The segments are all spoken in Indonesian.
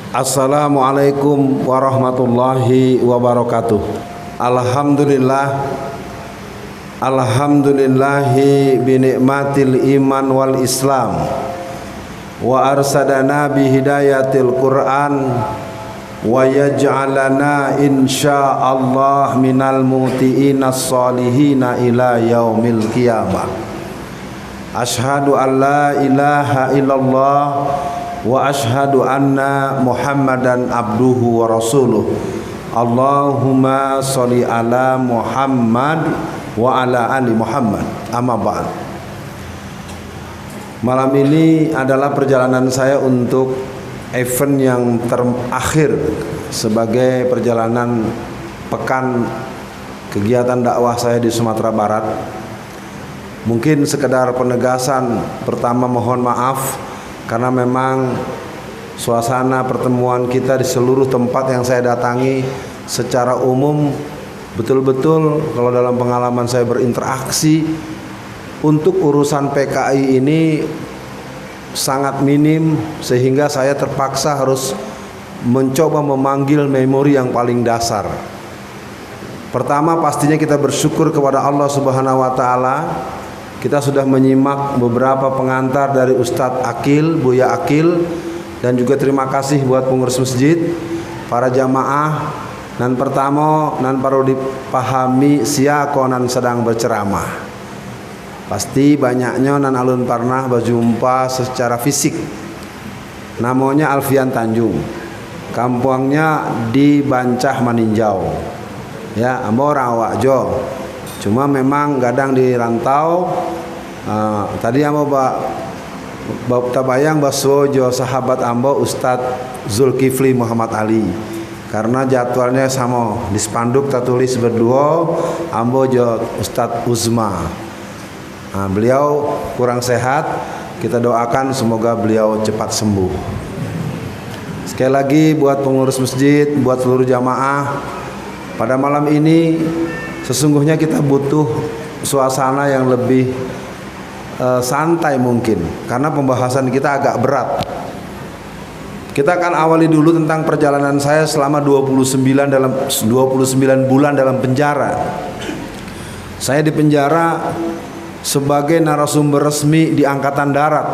Assalamualaikum warahmatullahi wabarakatuh. Alhamdulillahi binikmatil iman wal islam wa arsadana bihidayatil Qur'an wa yaj'alana insyaallah minal muti'inas solihina ila yaumil qiyamah. Ashhadu an la ilaha illallah wa ashhadu anna Muhammadan abduhu wa rasuluh. Allahumma sholli ala Muhammad wa ala ali Muhammad. Amma ba'd. Malam ini adalah perjalanan saya untuk event yang terakhir sebagai perjalanan pekan kegiatan dakwah saya di Sumatera Barat. Mungkin sekedar penegasan, pertama mohon maaf karena memang suasana pertemuan kita di seluruh tempat yang saya datangi secara umum betul-betul kalau dalam pengalaman saya berinteraksi untuk urusan PKI ini sangat minim, sehingga saya terpaksa harus mencoba memanggil memori yang paling dasar. Pertama pastinya kita bersyukur kepada Allah Subhanahu wa taala. Kita sudah menyimak beberapa pengantar dari Ustadz Akil, Buya Akil, dan juga terima kasih buat pengurus masjid, para jamaah, nan pertama nan perlu dipahami siapa nan sedang berceramah. Pasti banyaknya nan alun pernah berjumpa secara fisik. Namanya Alfian Tanjung, kampungnya di Bancah Maninjau, ya, ambo orang Wakjo. Cuma memang gadang di rantau. Tadi ambo tabayang baswojo sahabat ambo Ustadz Zulkifli Muhammad Ali, karena jadwalnya sama di spanduk tertulis berdua ambo jo Ustadz Uzma. Beliau kurang sehat, kita doakan semoga beliau cepat sembuh. Sekali lagi buat pengurus masjid, buat seluruh jamaah, pada malam ini sesungguhnya kita butuh suasana yang lebih santai mungkin, karena pembahasan kita agak berat. Kita akan awali dulu tentang perjalanan saya selama 29 bulan dalam penjara. Saya di penjara sebagai narasumber resmi di Angkatan Darat,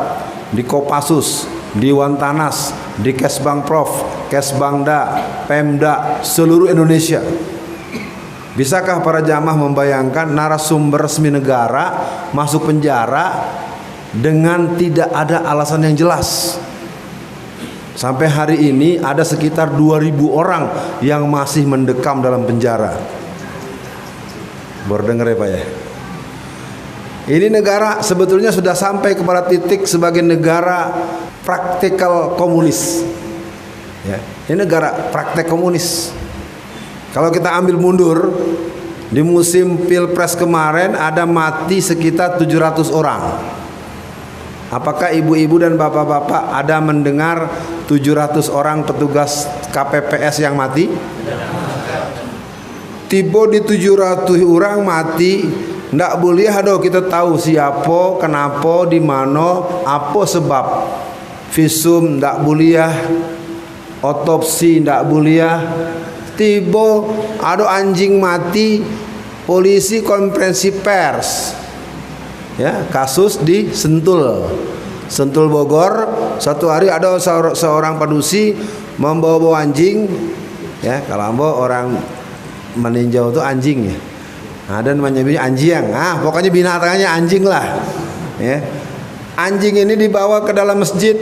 di Kopassus, di Wantanas, di Kesbangprof, Kesbangda, Pemda, seluruh Indonesia. Bisakah para jamaah membayangkan narasumber resmi negara masuk penjara dengan tidak ada alasan yang jelas? Sampai hari ini ada sekitar 2.000 orang yang masih mendekam dalam penjara. Baru dengar ya Pak ya? Ini negara sebetulnya sudah sampai kepada titik sebagai negara praktikal komunis, ya, ini negara praktek komunis. Kalau kita ambil mundur, di musim Pilpres kemarin ada mati sekitar 700 orang. Apakah ibu-ibu dan bapak-bapak ada mendengar 700 orang petugas KPPS yang mati? Tiba di 700 orang mati, ndak boleh ada kita tahu siapa, kenapa, di mana, apa sebab. Visum ndak boleh, otopsi ndak boleh. Tiba ada anjing mati, polisi konferensi pers, ya, kasus di Sentul Bogor. Satu hari ada seorang padusi membawa anjing, ya, kalau ambo orang meninjau itu anjing, ya, nah, dan menyebutnya anjing, pokoknya binatangnya anjing lah, ya. Anjing ini dibawa ke dalam masjid,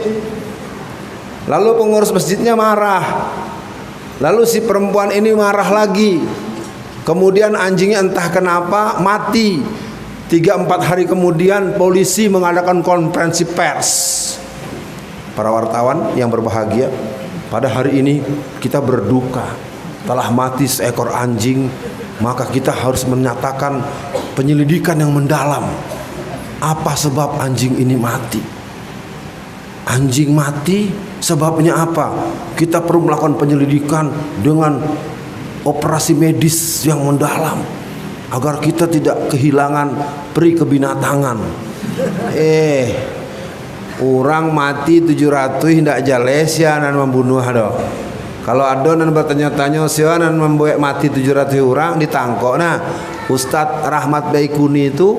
lalu pengurus masjidnya marah. Lalu si perempuan ini marah lagi. Kemudian anjingnya entah kenapa mati. 3-4 hari kemudian polisi mengadakan konferensi pers. Para wartawan yang berbahagia, pada hari ini kita berduka telah mati seekor anjing, maka kita harus menyatakan penyelidikan yang mendalam. Apa sebab anjing ini mati? Anjing mati sebabnya apa? Kita perlu melakukan penyelidikan dengan operasi medis yang mendalam agar kita tidak kehilangan peri kebinatangan. Orang mati 700 hendak jalesya nan membunuh ado. Kalau ada nan bertanya-tanya siapa nan membuat mati 700 orang ditangkap. Nah, Ustadz Rahmat Baikuni itu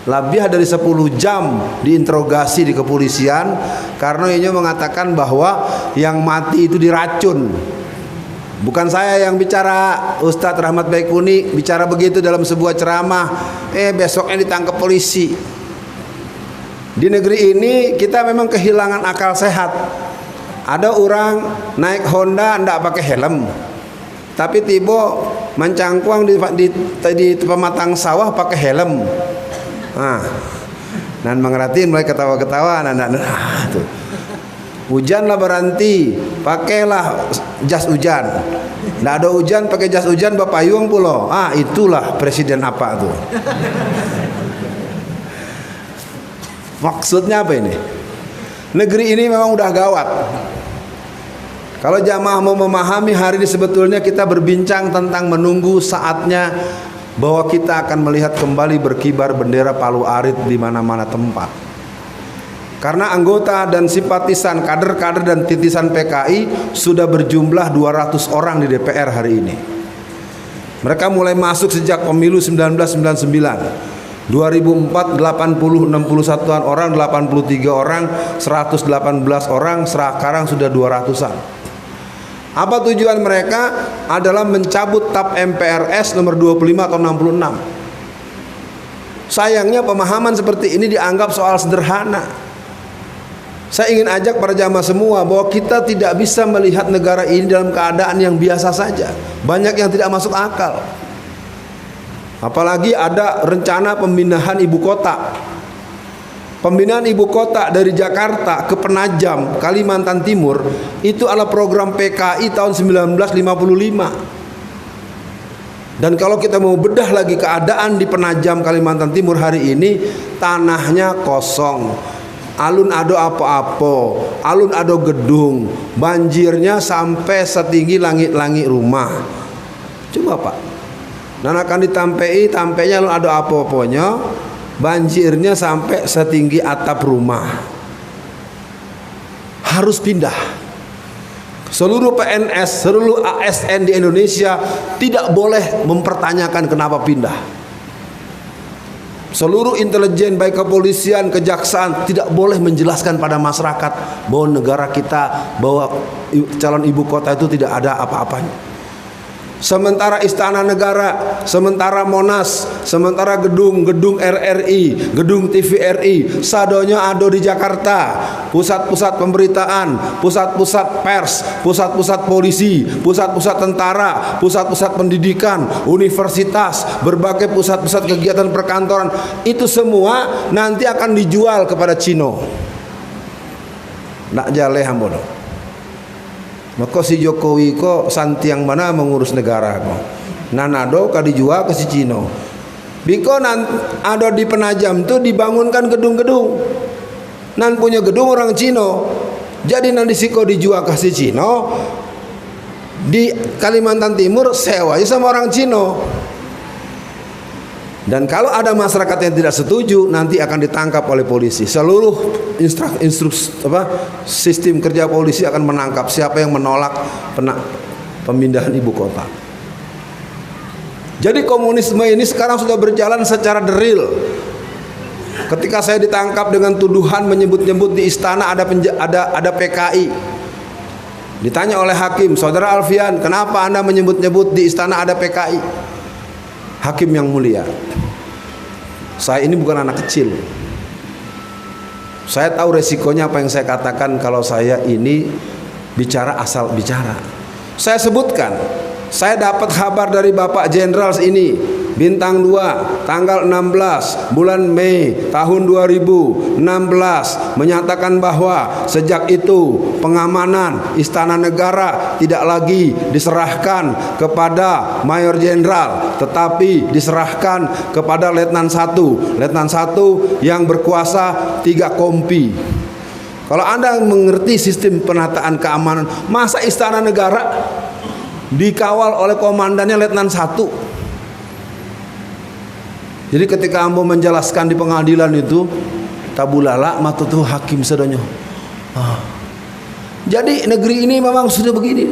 lebih dari 10 jam diinterogasi di kepolisian karena ia mengatakan bahwa yang mati itu diracun. Bukan saya yang bicara, Ustadz Rahmat Baikuni bicara begitu dalam sebuah ceramah. Besoknya ditangkap polisi. Di negeri ini kita memang kehilangan akal sehat. Ada orang naik Honda ndak pakai helm, tapi tiba mencangkuang di pematang sawah pakai helm. Dan mengertiin mulai ketawa-ketawa. Tuh. Hujanlah berhenti, pakailah jas hujan. Ndak ada hujan, pakai jas hujan bapayung pulo. Itulah presiden apa tuh? Maksudnya apa ini? Negeri ini memang udah gawat. Kalau jamaah mau memahami hari ini, sebetulnya kita berbincang tentang menunggu saatnya bahwa kita akan melihat kembali berkibar bendera Palu Arit di mana-mana tempat. Karena anggota dan simpatisan, kader-kader dan titisan PKI sudah berjumlah 200 orang di DPR hari ini. Mereka mulai masuk sejak pemilu 1999. 2004 80 61-an orang, 83 orang, 118 orang, sekarang sudah 200-an. Apa tujuan mereka? Adalah mencabut TAP MPRS nomor 25 atau 66. Sayangnya pemahaman seperti ini dianggap soal sederhana. Saya ingin ajak para jamaah semua bahwa kita tidak bisa melihat negara ini dalam keadaan yang biasa saja. Banyak yang tidak masuk akal. Apalagi ada rencana pemindahan ibu kota. Pemindahan ibu kota dari Jakarta ke Penajam, Kalimantan Timur, itu adalah program PKI tahun 1955. Dan kalau kita mau bedah lagi keadaan di Penajam, Kalimantan Timur hari ini, tanahnya kosong. Alun ado apa-apa, alun ado gedung, banjirnya sampai setinggi langit-langit rumah. Coba Pak, dan akan tampainya alun ado apa-apanya, banjirnya sampai setinggi atap rumah. Harus pindah. Seluruh PNS, seluruh ASN di Indonesia tidak boleh mempertanyakan kenapa pindah. Seluruh intelijen baik kepolisian, kejaksaan tidak boleh menjelaskan pada masyarakat bahwa negara kita, bahwa calon ibu kota itu tidak ada apa-apanya. Sementara istana negara, sementara Monas, sementara gedung-gedung RRI, gedung TVRI, sadonya ada di Jakarta. Pusat-pusat pemberitaan, pusat-pusat pers, pusat-pusat polisi, pusat-pusat tentara, pusat-pusat pendidikan, universitas, berbagai pusat-pusat kegiatan perkantoran, itu semua nanti akan dijual kepada Cino. Nak jale hambono. Maka si Jokowi kok santiang mana mengurus negara kok. Nanado ka dijual ke si Cino. Biko ada di Penajam tuh dibangunkan gedung-gedung. Nan punya gedung orang Cino. Jadi nanti siko dijual ke si Cino. Di Kalimantan Timur sewa sama orang Cino. Dan kalau ada masyarakat yang tidak setuju, nanti akan ditangkap oleh polisi. Seluruh sistem kerja polisi akan menangkap siapa yang menolak pemindahan ibu kota. Jadi komunisme ini sekarang sudah berjalan secara deril. Ketika saya ditangkap dengan tuduhan menyebut-nyebut di istana ada PKI. Ditanya oleh hakim, Saudara Alfian, kenapa Anda menyebut-nyebut di istana ada PKI? Hakim yang mulia, saya ini bukan anak kecil. Saya tahu resikonya apa yang saya katakan kalau saya ini bicara asal bicara. Saya sebutkan, saya dapat kabar dari Bapak Jenderal ini, Bintang 2, tanggal 16 bulan Mei tahun 2016, menyatakan bahwa sejak itu pengamanan Istana Negara tidak lagi diserahkan kepada Mayor Jenderal, tetapi diserahkan kepada Letnan 1. Letnan 1 yang berkuasa 3 kompi. Kalau Anda mengerti sistem penataan keamanan, masa Istana Negara dikawal oleh komandannya Letnan 1? Jadi ketika Ambo menjelaskan di pengadilan itu, tabulala matutu hakim sedonyo. Jadi negeri ini memang sudah begini.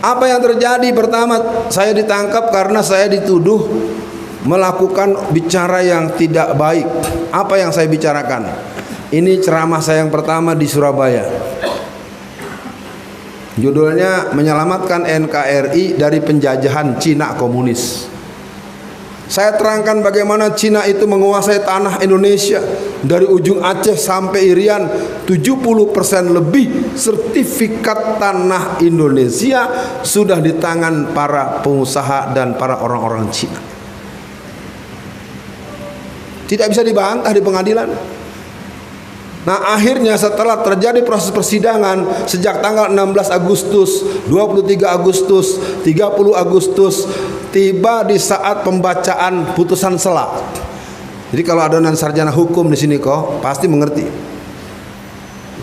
Apa yang terjadi? Pertama, saya ditangkap karena saya dituduh melakukan bicara yang tidak baik. Apa yang saya bicarakan? Ini ceramah saya yang pertama di Surabaya. Judulnya menyelamatkan NKRI dari penjajahan Cina komunis. Saya terangkan bagaimana Cina itu menguasai tanah Indonesia dari ujung Aceh sampai Irian. 70% lebih sertifikat tanah Indonesia sudah di tangan para pengusaha dan para orang-orang Cina. Tidak bisa dibantah di pengadilan. Nah, akhirnya setelah terjadi proses persidangan sejak tanggal 16 Agustus, 23 Agustus, 30 Agustus, tiba di saat pembacaan putusan sela. Jadi kalau ada sarjana hukum di sini kok pasti mengerti.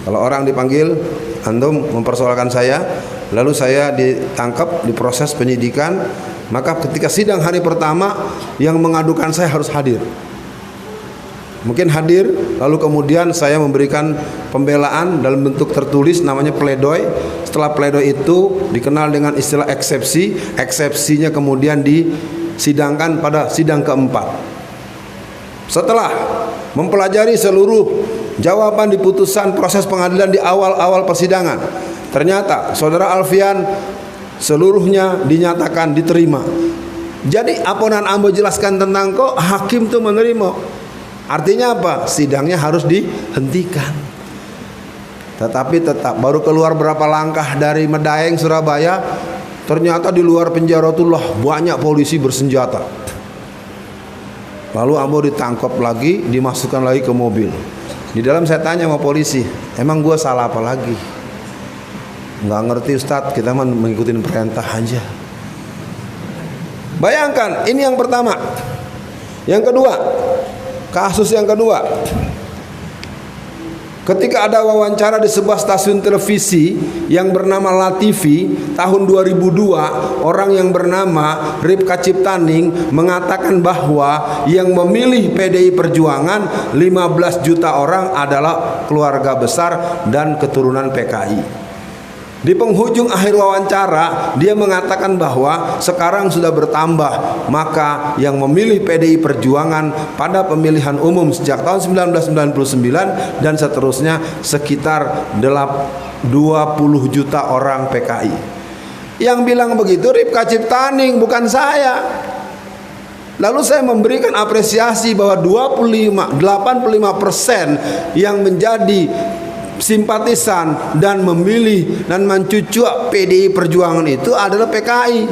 Kalau orang dipanggil, antum mempersoalkan saya, lalu saya ditangkap, diproses penyidikan, maka ketika sidang hari pertama yang mengadukan saya harus hadir. Mungkin hadir, lalu kemudian saya memberikan pembelaan dalam bentuk tertulis namanya pledoi. Setelah pledoi itu dikenal dengan istilah eksepsi. Eksepsinya kemudian disidangkan pada sidang keempat. Setelah mempelajari seluruh jawaban di putusan proses pengadilan di awal-awal persidangan, ternyata saudara Alfian seluruhnya dinyatakan diterima. Jadi apa yang Ambo jelaskan tentang kok hakim tuh menerima. Artinya apa? Sidangnya harus dihentikan. Tetapi tetap baru keluar berapa langkah dari Medaeng Surabaya, ternyata di luar penjara itulah banyak polisi bersenjata. Lalu Ambo ditangkap lagi, dimasukkan lagi ke mobil. Di dalam saya tanya sama polisi, emang gua salah apa lagi? Nggak ngerti Ustadz, kita mah mengikuti perintah aja. Bayangkan, ini yang pertama. Yang kedua, kasus yang kedua, ketika ada wawancara di sebuah stasiun televisi yang bernama LaTV tahun 2002, orang yang bernama Ripka Ciptaning mengatakan bahwa yang memilih PDI Perjuangan 15 juta orang adalah keluarga besar dan keturunan PKI. Di penghujung akhir wawancara, dia mengatakan bahwa sekarang sudah bertambah, maka yang memilih PDI Perjuangan pada pemilihan umum sejak tahun 1999 dan seterusnya sekitar 20 juta orang PKI. Yang bilang begitu Ripka Ciptaning, bukan saya. Lalu saya memberikan apresiasi bahwa 85% yang menjadi simpatisan dan memilih dan mencucuk PDI Perjuangan itu adalah PKI.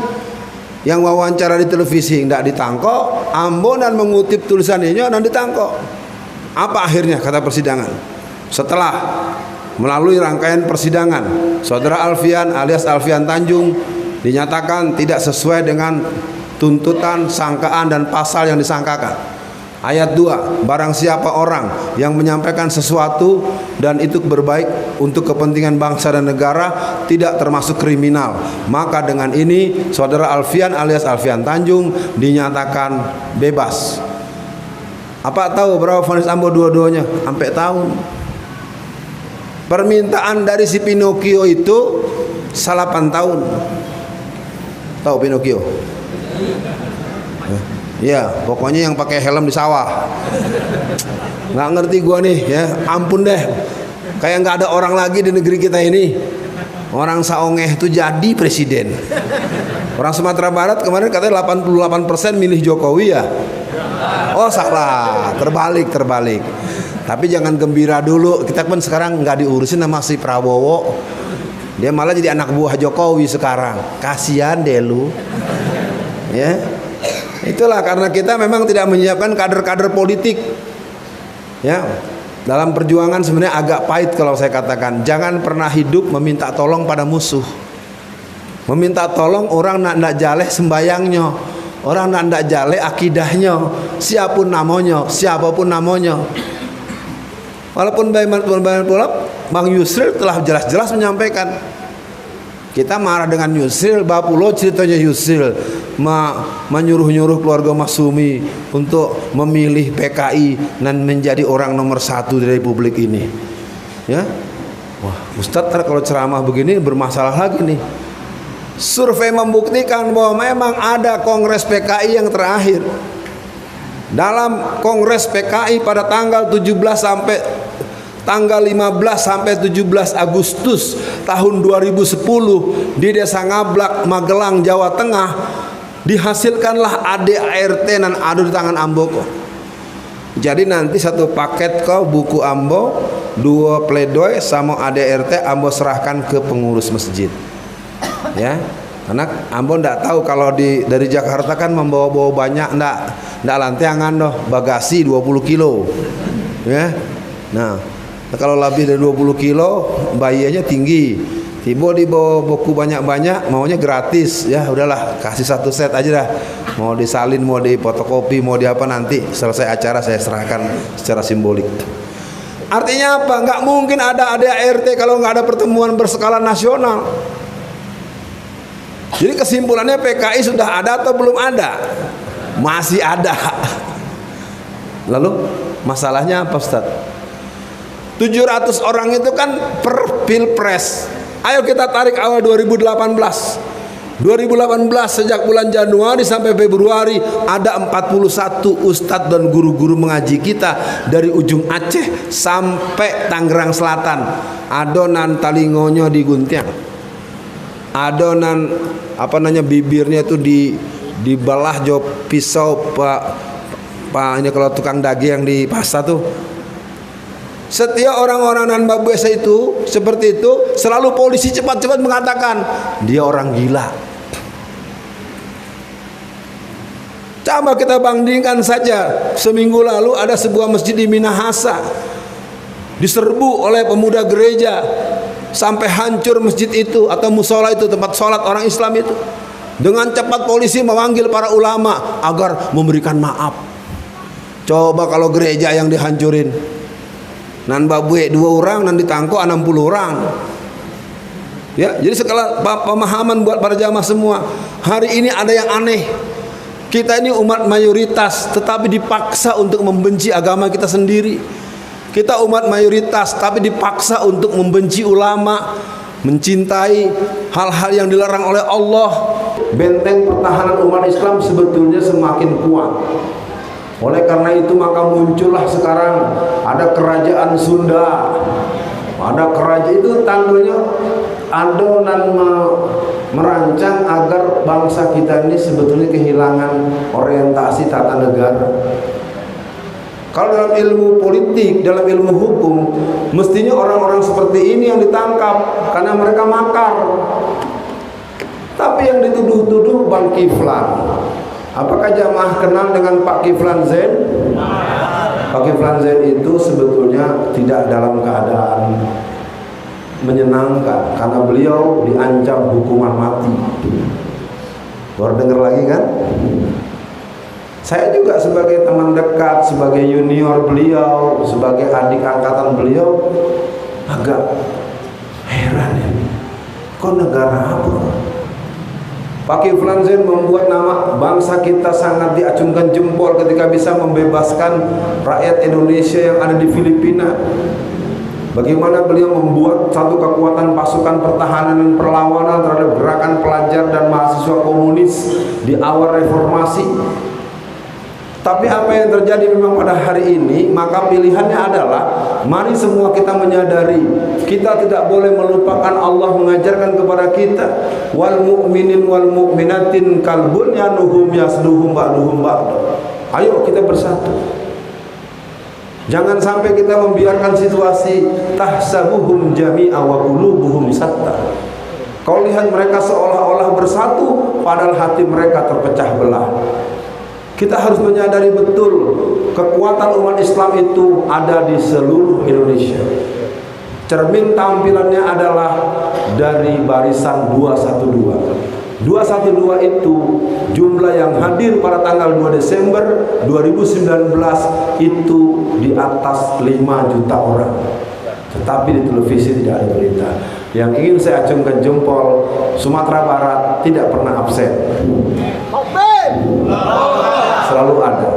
Yang wawancara di televisi tidak ditangkap, Ambo dan mengutip tulisannya dan ditangkap. Apa akhirnya kata persidangan? Setelah melalui rangkaian persidangan, saudara Alfian alias Alfian Tanjung dinyatakan tidak sesuai dengan tuntutan, sangkaan dan pasal yang disangkakan. Ayat 2, barang siapa orang yang menyampaikan sesuatu dan itu berbaik untuk kepentingan bangsa dan negara tidak termasuk kriminal, maka dengan ini saudara Alfian alias Alfian Tanjung dinyatakan bebas. Apa tahu berapa vonis Ambo dua-duanya? Sampai tahun. Permintaan dari si Pinocchio itu 8 tahun. Tahu Pinocchio? Ya, pokoknya yang pakai helm di sawah. Nggak ngerti gua nih, ya. Ampun deh. Kayak nggak ada orang lagi di negeri kita ini. Orang Saongeh itu jadi presiden. Orang Sumatera Barat kemarin katanya 88% milih Jokowi ya. Oh salah, terbalik. Tapi jangan gembira dulu. Kita pun sekarang nggak diurusin sama si Prabowo. Dia malah jadi anak buah Jokowi sekarang. Kasihan deh lu. Ya. Itulah karena kita memang tidak menyiapkan kader-kader politik. Ya. Dalam perjuangan sebenarnya agak pahit kalau saya katakan. Jangan pernah hidup meminta tolong pada musuh. Meminta tolong orang nak jaleh sembayangnya. Orang nak jaleh akidahnya. Siapapun namanya. Walaupun Bang Yusril telah jelas-jelas menyampaikan Kita marah dengan Yusril, Bapulo ceritanya Yusril menyuruh-nyuruh keluarga Masyumi untuk memilih PKI dan menjadi orang nomor 1 di Republik ini. Ya, wah, Ustadz kalau ceramah begini bermasalah lagi nih. Survei membuktikan bahwa memang ada Kongres PKI yang terakhir. Dalam Kongres PKI pada tanggal 17 sampai tanggal 15 sampai 17 Agustus tahun 2010 di Desa Ngablak, Magelang, Jawa Tengah, dihasilkanlah ADART dan adu di tangan Ambo kok. Jadi nanti satu paket kok buku Ambo, 2 pledoi sama ADART Ambo serahkan ke pengurus masjid. Ya, karena Ambo ndak tahu kalau dari Jakarta kan membawa banyak, ndak lanteangan doh, bagasi 20 kilo. Ya. Nah, kalau lebih dari 20 kilo bayinya tinggi, tiba dibawa buku banyak-banyak, maunya gratis. Ya udahlah, kasih 1 set aja dah. Mau disalin, mau difotokopi, mau di apa, nanti selesai acara saya serahkan secara simbolik. Artinya apa? Nggak mungkin ada ADART kalau nggak ada pertemuan berskala nasional. Jadi kesimpulannya PKI sudah ada atau belum ada? Masih ada. Lalu masalahnya apa, Ustaz? 700 orang itu kan per pilpres. Ayo kita tarik awal 2018. 2018 sejak bulan Januari sampai Februari ada 41 ustadz dan guru-guru mengaji kita dari ujung Aceh sampai Tangerang Selatan. Adonan talingonya digunting. Adonan bibirnya itu dibelah jo pisau pak ini kalau tukang daging yang di pasar tuh. Setiap orang-orang nan babu esa itu seperti itu, selalu polisi cepat-cepat mengatakan dia orang gila. Coba kita bandingkan saja, seminggu lalu ada sebuah masjid di Minahasa diserbu oleh pemuda gereja sampai hancur masjid itu atau musola itu, tempat sholat orang Islam itu. Dengan cepat polisi memanggil para ulama agar memberikan maaf. Coba kalau gereja yang dihancurin, nan babue 2 orang, nan ditangkap 60 orang. Ya, jadi segala pemahaman buat para jamaah semua. Hari ini ada yang aneh. Kita ini umat mayoritas tetapi dipaksa untuk membenci agama kita sendiri. Kita umat mayoritas tapi dipaksa untuk membenci ulama, mencintai hal-hal yang dilarang oleh Allah. Benteng pertahanan umat Islam sebetulnya semakin kuat. Oleh karena itu maka muncullah sekarang ada kerajaan Sunda. Ada kerajaan itu tandanya adonan merancang agar bangsa kita ini sebetulnya kehilangan orientasi tata negara. Kalau dalam ilmu politik, dalam ilmu hukum, mestinya orang-orang seperti ini yang ditangkap karena mereka makar. Tapi yang dituduh-tuduh Bang Kiflan. Apakah jamaah kenal dengan Pak Kiflan Zain? Pak Kiflan Zain itu sebetulnya tidak dalam keadaan menyenangkan karena beliau diancam hukuman mati. Baru dengar lagi kan? Saya juga sebagai teman dekat, sebagai junior beliau, sebagai adik angkatan beliau agak heran ya. Kok negara apa? Pak Kiflan Zain membuat nama bangsa kita sangat diacungkan jempol ketika bisa membebaskan rakyat Indonesia yang ada di Filipina. Bagaimana beliau membuat satu kekuatan pasukan pertahanan dan perlawanan terhadap gerakan pelajar dan mahasiswa komunis di awal reformasi. Tapi apa yang terjadi memang pada hari ini, maka pilihannya adalah mari semua kita menyadari kita tidak boleh melupakan Allah mengajarkan kepada kita wal mu'minin wal mu'minatin kal bunyanuhum yasluhum ba'duhum ba'd. Ayo kita bersatu. Jangan sampai kita membiarkan situasi tahsabuhum jami'a wa qulubuhum satta. Kau lihat mereka seolah-olah bersatu padahal hati mereka terpecah belah. Kita harus menyadari betul kekuatan umat Islam itu ada di seluruh Indonesia. Cermin tampilannya adalah dari barisan 212. 212 itu jumlah yang hadir pada tanggal 2 Desember 2019 itu di atas 5 juta orang. tetapi di televisi tidak ada berita. Yang ingin saya acungkan jempol, Sumatera Barat tidak pernah absen, selalu ada.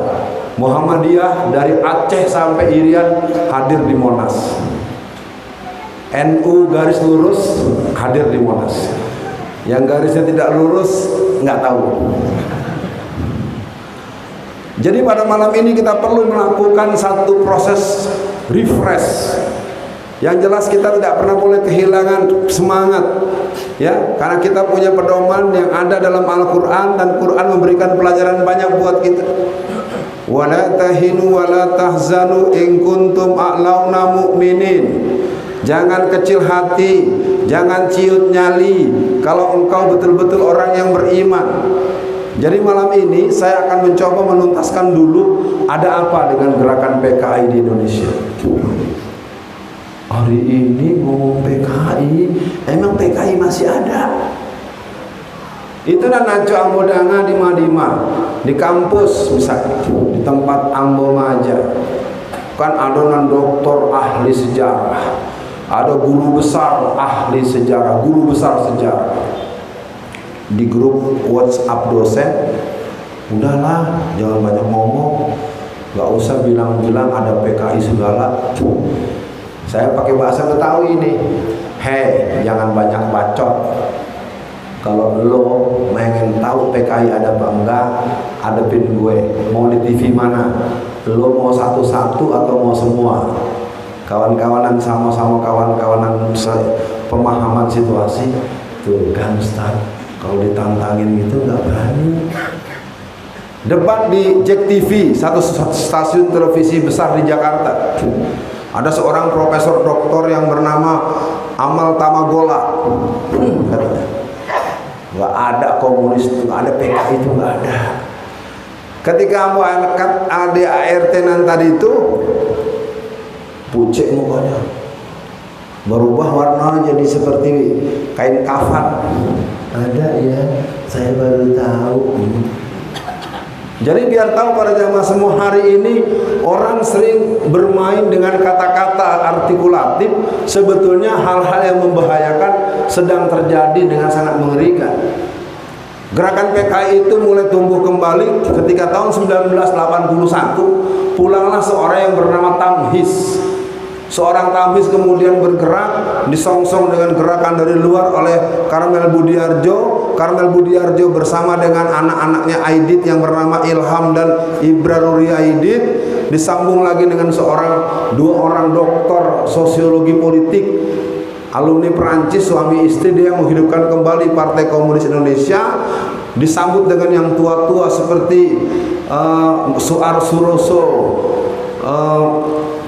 Muhammadiyah dari Aceh sampai Irian hadir di Monas. NU garis lurus hadir di Monas. Yang garisnya tidak lurus nggak tahu. Jadi pada malam ini kita perlu melakukan satu proses refresh. Yang jelas kita tidak pernah boleh kehilangan semangat, ya, karena kita punya pedoman yang ada dalam Al-Quran, dan Quran memberikan pelajaran banyak buat kita. Wala tahinu wala tahzanu in kuntum a'launa mu'minin. Jangan kecil hati, jangan ciut nyali kalau engkau betul-betul orang yang beriman. Jadi malam ini saya akan mencoba menuntaskan dulu ada apa dengan gerakan PKI di Indonesia. Hari ini ngomong PKI, emang PKI masih ada? Itu dan Naco Ambodanga di Madima, di kampus misalnya, di tempat Ambo Maja, kan adonan doktor ahli sejarah, ada guru besar ahli sejarah, guru besar sejarah. Di grup WhatsApp dosen, udahlah jangan banyak ngomong, nggak usah bilang-bilang ada PKI segala. Saya pakai bahasa Betawi ini, hei jangan banyak bacot. Kalau lo pengen tahu PKI ada apa enggak, hadapin gue. Mau di TV mana? Lo mau satu-satu atau mau semua? Kawan-kawanan sama-sama kawan-kawanan pemahaman situasi. Tuh kan Ustaz, kalau ditantangin gitu nggak berani. Debat di Jack TV, satu stasiun televisi besar di Jakarta. Ada seorang profesor doktor yang bernama Amal Tamagola. Nggak ada komunis, nggak ada PKI, itu nggak ada. Ketika mau angkat ADART tadi itu, pucet mukanya, berubah warna jadi seperti kain kafan. Ada ya, saya baru tahu. Jadi biar tahu para jamaah semua, hari ini orang sering bermain dengan kata-kata artikulatif, sebetulnya hal-hal yang membahayakan sedang terjadi dengan sangat mengerikan. Gerakan PKI itu mulai tumbuh kembali ketika tahun 1981 pulanglah seorang yang bernama Tamhis. Seorang Tamhis kemudian bergerak disongsong dengan gerakan dari luar oleh Karmel Budiarjo. Karmel Budiarjo bersama dengan anak-anaknya Aidit yang bernama Ilham dan Ibra Ruri Aidit, disambung lagi dengan dua orang doktor sosiologi politik alumni Perancis, suami istri, dia yang menghidupkan kembali Partai Komunis Indonesia, disambut dengan yang tua-tua seperti Suar Suroso,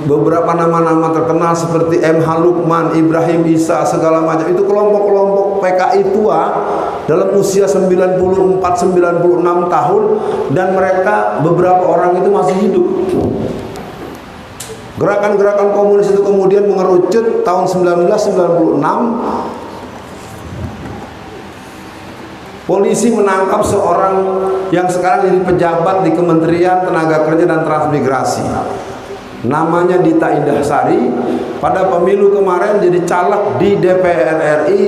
beberapa nama-nama terkenal seperti M.H. Lukman, Ibrahim Isa, segala macam. Itu kelompok-kelompok PKI tua dalam usia 94-96 tahun, dan mereka beberapa orang itu masih hidup. Gerakan-gerakan komunis itu kemudian mengerucut tahun 1996. Polisi menangkap seorang yang sekarang jadi pejabat di Kementerian Tenaga Kerja dan Transmigrasi. Namanya Dita Indahsari. Pada pemilu kemarin jadi caleg di DPR RI,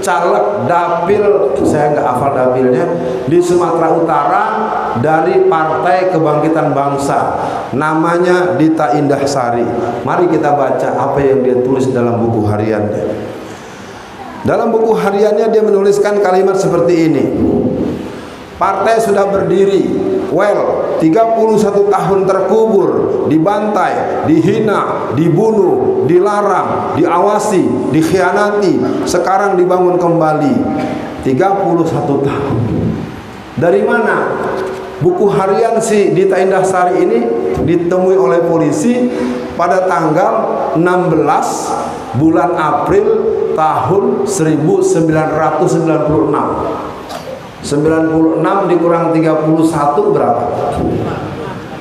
caleg dapil, saya nggak hafal dapilnya, di Sumatera Utara dari Partai Kebangkitan Bangsa. Namanya Dita Indahsari. Mari kita baca apa yang dia tulis dalam buku hariannya. Dalam buku hariannya dia menuliskan kalimat seperti ini: partai sudah berdiri, 31 tahun terkubur, dibantai, dihina, dibunuh, dilarang, diawasi, dikhianati, sekarang dibangun kembali. 31 tahun. Dari mana? Buku harian si Dita Indahsari ini ditemui oleh polisi pada tanggal 16 bulan April tahun 1996. 96 dikurang 31 berapa?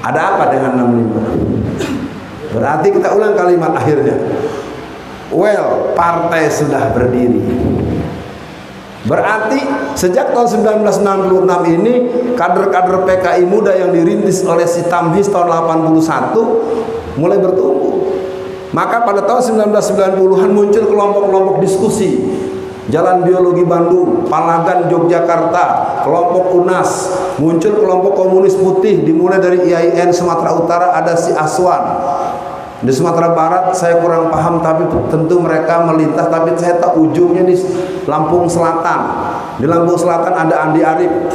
Ada apa dengan 65? Berarti kita ulang kalimat akhirnya. Partai sudah berdiri. Berarti sejak tahun 1966 ini kader-kader PKI muda yang dirintis oleh si Tamhis tahun 81 mulai bertumbuh. Maka pada tahun 1990-an muncul kelompok-kelompok diskusi. Jalan Biologi Bandung, Palagan Yogyakarta, kelompok UNAS, muncul kelompok komunis putih dimulai dari IAIN Sumatera Utara, ada si Aswan. Di Sumatera Barat saya kurang paham, tapi tentu mereka melintas, tapi saya tahu ujungnya di Lampung Selatan. Di Lampung Selatan ada Andi Arief.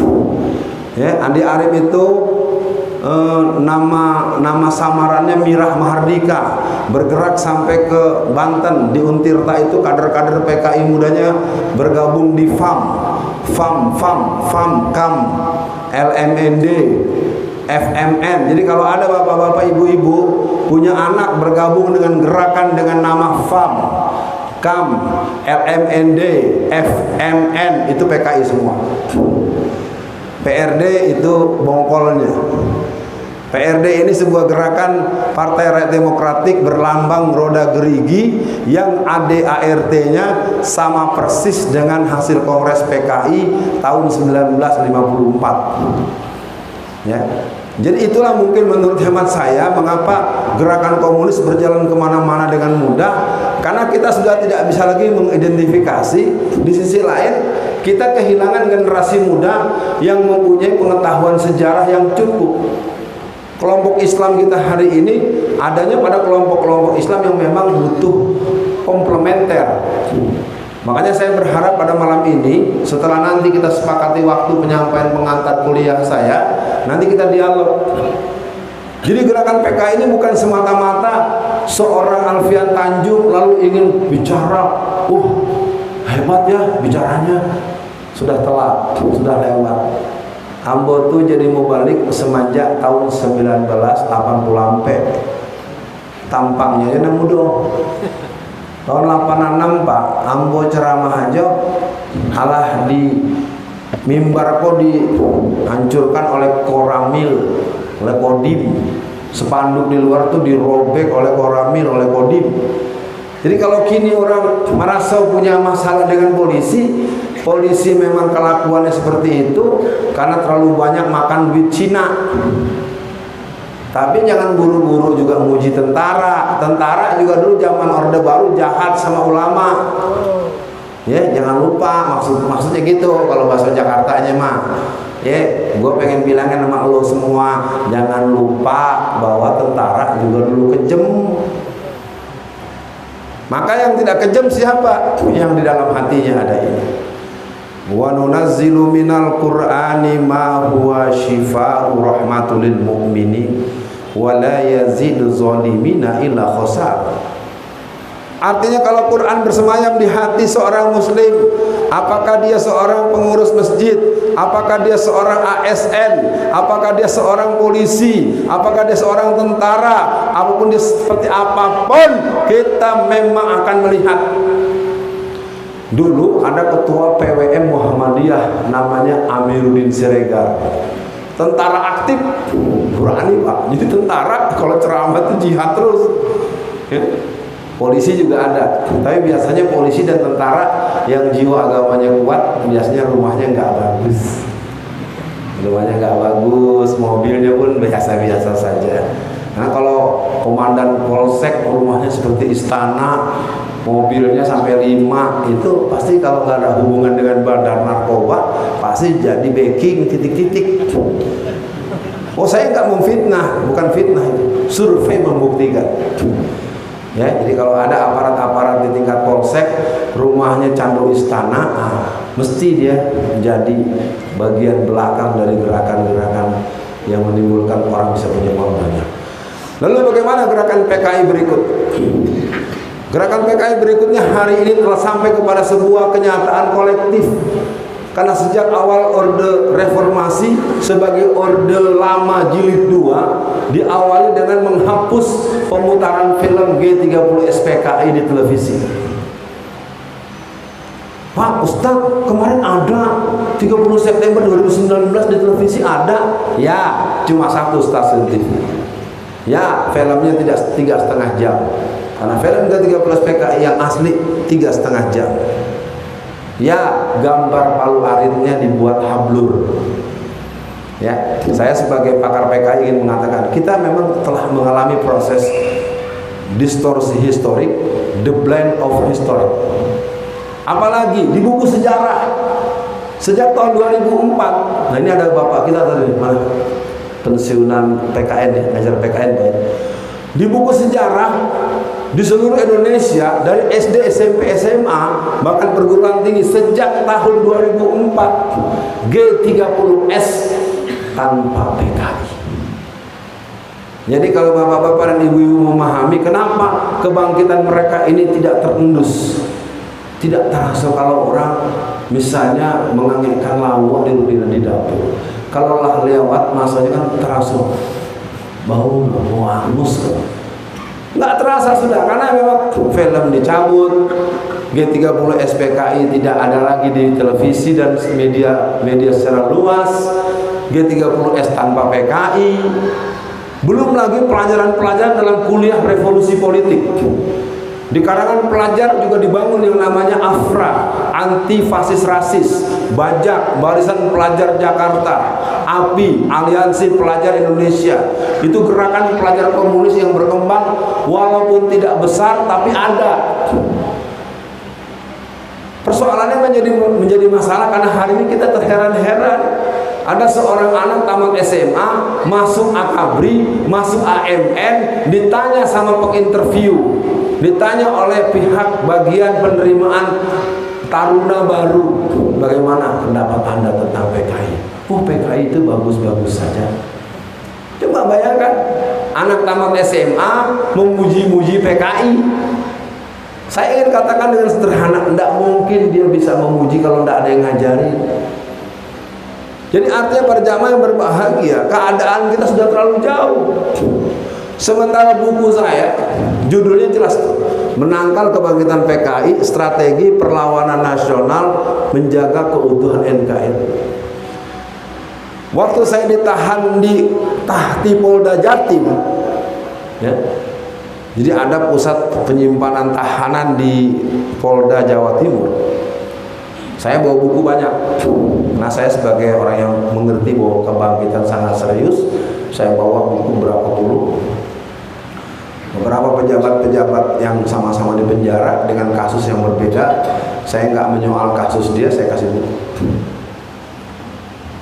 Ya, Andi Arief itu nama samarannya Mirah Mahardika, bergerak sampai ke Banten. Di Untirta itu kader-kader PKI mudanya bergabung di FAM, KAM, LMND, FMN. Jadi kalau ada bapak-bapak ibu-ibu punya anak bergabung dengan gerakan dengan nama FAM, KAM, LMND, FMN, itu PKI semua. PRD itu bongkolnya. PRD ini sebuah gerakan Partai Rakyat Demokratik berlambang roda gerigi yang ADART-nya sama persis dengan hasil Kongres PKI tahun 1954. Ya. Jadi itulah mungkin menurut hemat saya mengapa gerakan komunis berjalan kemana-mana dengan mudah, karena kita sudah tidak bisa lagi mengidentifikasi. Di sisi lain kita kehilangan generasi muda yang mempunyai pengetahuan sejarah yang cukup. Kelompok Islam kita hari ini adanya pada kelompok-kelompok Islam yang memang butuh komplementer. Makanya saya berharap pada malam ini, setelah nanti kita sepakati waktu penyampaian pengantar kuliah saya, nanti kita dialog. Jadi gerakan PKI ini bukan semata-mata seorang Alfian Tanjung lalu ingin bicara, hebat ya bicaranya. Sudah telat, sudah lewat. Ambo tuh jadi mubalik semenjak tahun 1980 tampangnya ya mudo. Tahun 86 Pak, Ambo ceramah aja alah di mimbar kok dihancurkan oleh Koramil, oleh Kodim. Spanduk di luar tuh dirobek oleh Koramil, oleh Kodim. Jadi kalau kini orang merasa punya masalah dengan polisi, polisi memang kelakuannya seperti itu karena terlalu banyak makan duit Cina. Tapi jangan buru-buru juga muji tentara. Tentara juga dulu zaman Orde Baru jahat sama ulama. Ya, jangan lupa maksudnya gitu kalau bahasa Jakartanya mah. Ya, gue pengen bilangin sama lo semua, jangan lupa bahwa tentara juga dulu kejem. Maka yang tidak kejam siapa? Yang di dalam hatinya ada ini. Wa nunazzilu minal Qur'ani ma huwa shifaa'u rahmatul lil mu'minin wa la yazidu zalimina illa khasar. Artinya kalau Quran bersemayam di hati seorang muslim, apakah dia seorang pengurus masjid, apakah dia seorang ASN, apakah dia seorang polisi, apakah dia seorang tentara, apapun dia seperti apapun, kita memang akan melihat. Dulu ada ketua PWM Muhammadiyah namanya Amiruddin Siregar, tentara aktif, berani Pak. Jadi tentara kalau ceramah itu jihad terus ya. Polisi juga ada, tapi biasanya polisi dan tentara yang jiwa agamanya kuat biasanya rumahnya nggak bagus. Rumahnya nggak bagus, mobilnya pun biasa-biasa saja. Nah kalau komandan polsek rumahnya seperti istana, mobilnya sampai 5, itu pasti kalau nggak ada hubungan dengan bandar narkoba pasti jadi backing titik-titik. Oh saya nggak memfitnah, bukan fitnah itu, survei membuktikan. Ya, jadi kalau ada aparat-aparat di tingkat polsek rumahnya candu istana, mesti dia menjadi bagian belakang dari gerakan-gerakan yang menimbulkan orang bisa punya uang banyak. Lalu bagaimana gerakan PKI berikut? Gerakan PKI berikutnya hari ini telah sampai kepada sebuah kenyataan kolektif. Karena sejak awal Orde Reformasi sebagai Orde Lama Jilid 2 diawali dengan menghapus pemutaran film G30 SPKI di televisi. Pak Ustadz, kemarin ada 30 September 2019 di televisi ada. Ya, cuma satu stasiun TV. Ya, filmnya tidak 3,5 jam. Karena film G30 SPKI yang asli 3,5 jam. Ya, gambar palu aritnya dibuat hablur. Ya, saya sebagai pakar PKI ingin mengatakan kita memang telah mengalami proses distorsi historik, the blend of history. Apalagi di buku sejarah sejak tahun 2004. Nah ini ada bapak kita tadi mana pensiunan PKN ya, ngajar PKN ya. Di buku sejarah di seluruh Indonesia dari SD, SMP, SMA bahkan perguruan tinggi sejak tahun 2004 G30S tanpa PKI. Jadi kalau bapak-bapak dan ibu-ibu memahami kenapa kebangkitan mereka ini tidak terendus, tidak terasa kalau orang misalnya menganginkan lawak di dapur. Kalau lah lewat masanya kan terasa bau hangus kan. Nggak terasa sudah karena memang film dicabut, G30 SPKI tidak ada lagi di televisi dan media secara luas, G30S tanpa PKI. Belum lagi pelajaran-pelajaran dalam kuliah revolusi politik. Di kalangan pelajar juga dibangun yang namanya AFRA, anti fasis rasis, Bajak, Barisan Pelajar Jakarta, API, Aliansi Pelajar Indonesia. Itu gerakan pelajar komunis yang berkembang walaupun tidak besar tapi ada. Persoalannya menjadi masalah karena hari ini kita terheran-heran. Ada seorang anak tamat SMA, masuk Akabri, masuk AMN, ditanya sama penginterview, ditanya oleh pihak bagian penerimaan taruna baru, bagaimana pendapat Anda tentang PKI? Oh, PKI itu bagus-bagus saja. Coba bayangkan, anak tamat SMA memuji-muji PKI. Saya ingin katakan dengan sederhana, tidak mungkin dia bisa memuji kalau tidak ada yang ngajarin. Jadi artinya para jamaah yang berbahagia, keadaan kita sudah terlalu jauh. Sementara buku saya, judulnya jelas, Menangkal Kebangkitan PKI, Strategi Perlawanan Nasional Menjaga Keutuhan NKRI. Waktu saya ditahan di Tahti Polda Jatim, ya, jadi ada pusat penyimpanan tahanan di Polda Jawa Timur. Saya bawa buku banyak. Nah, saya sebagai orang yang mengerti bahwa kebangkitan sangat serius, saya bawa buku berapa puluh. Beberapa pejabat-pejabat yang sama-sama di penjara dengan kasus yang berbeda, saya nggak menyoal kasus dia, saya kasih buku.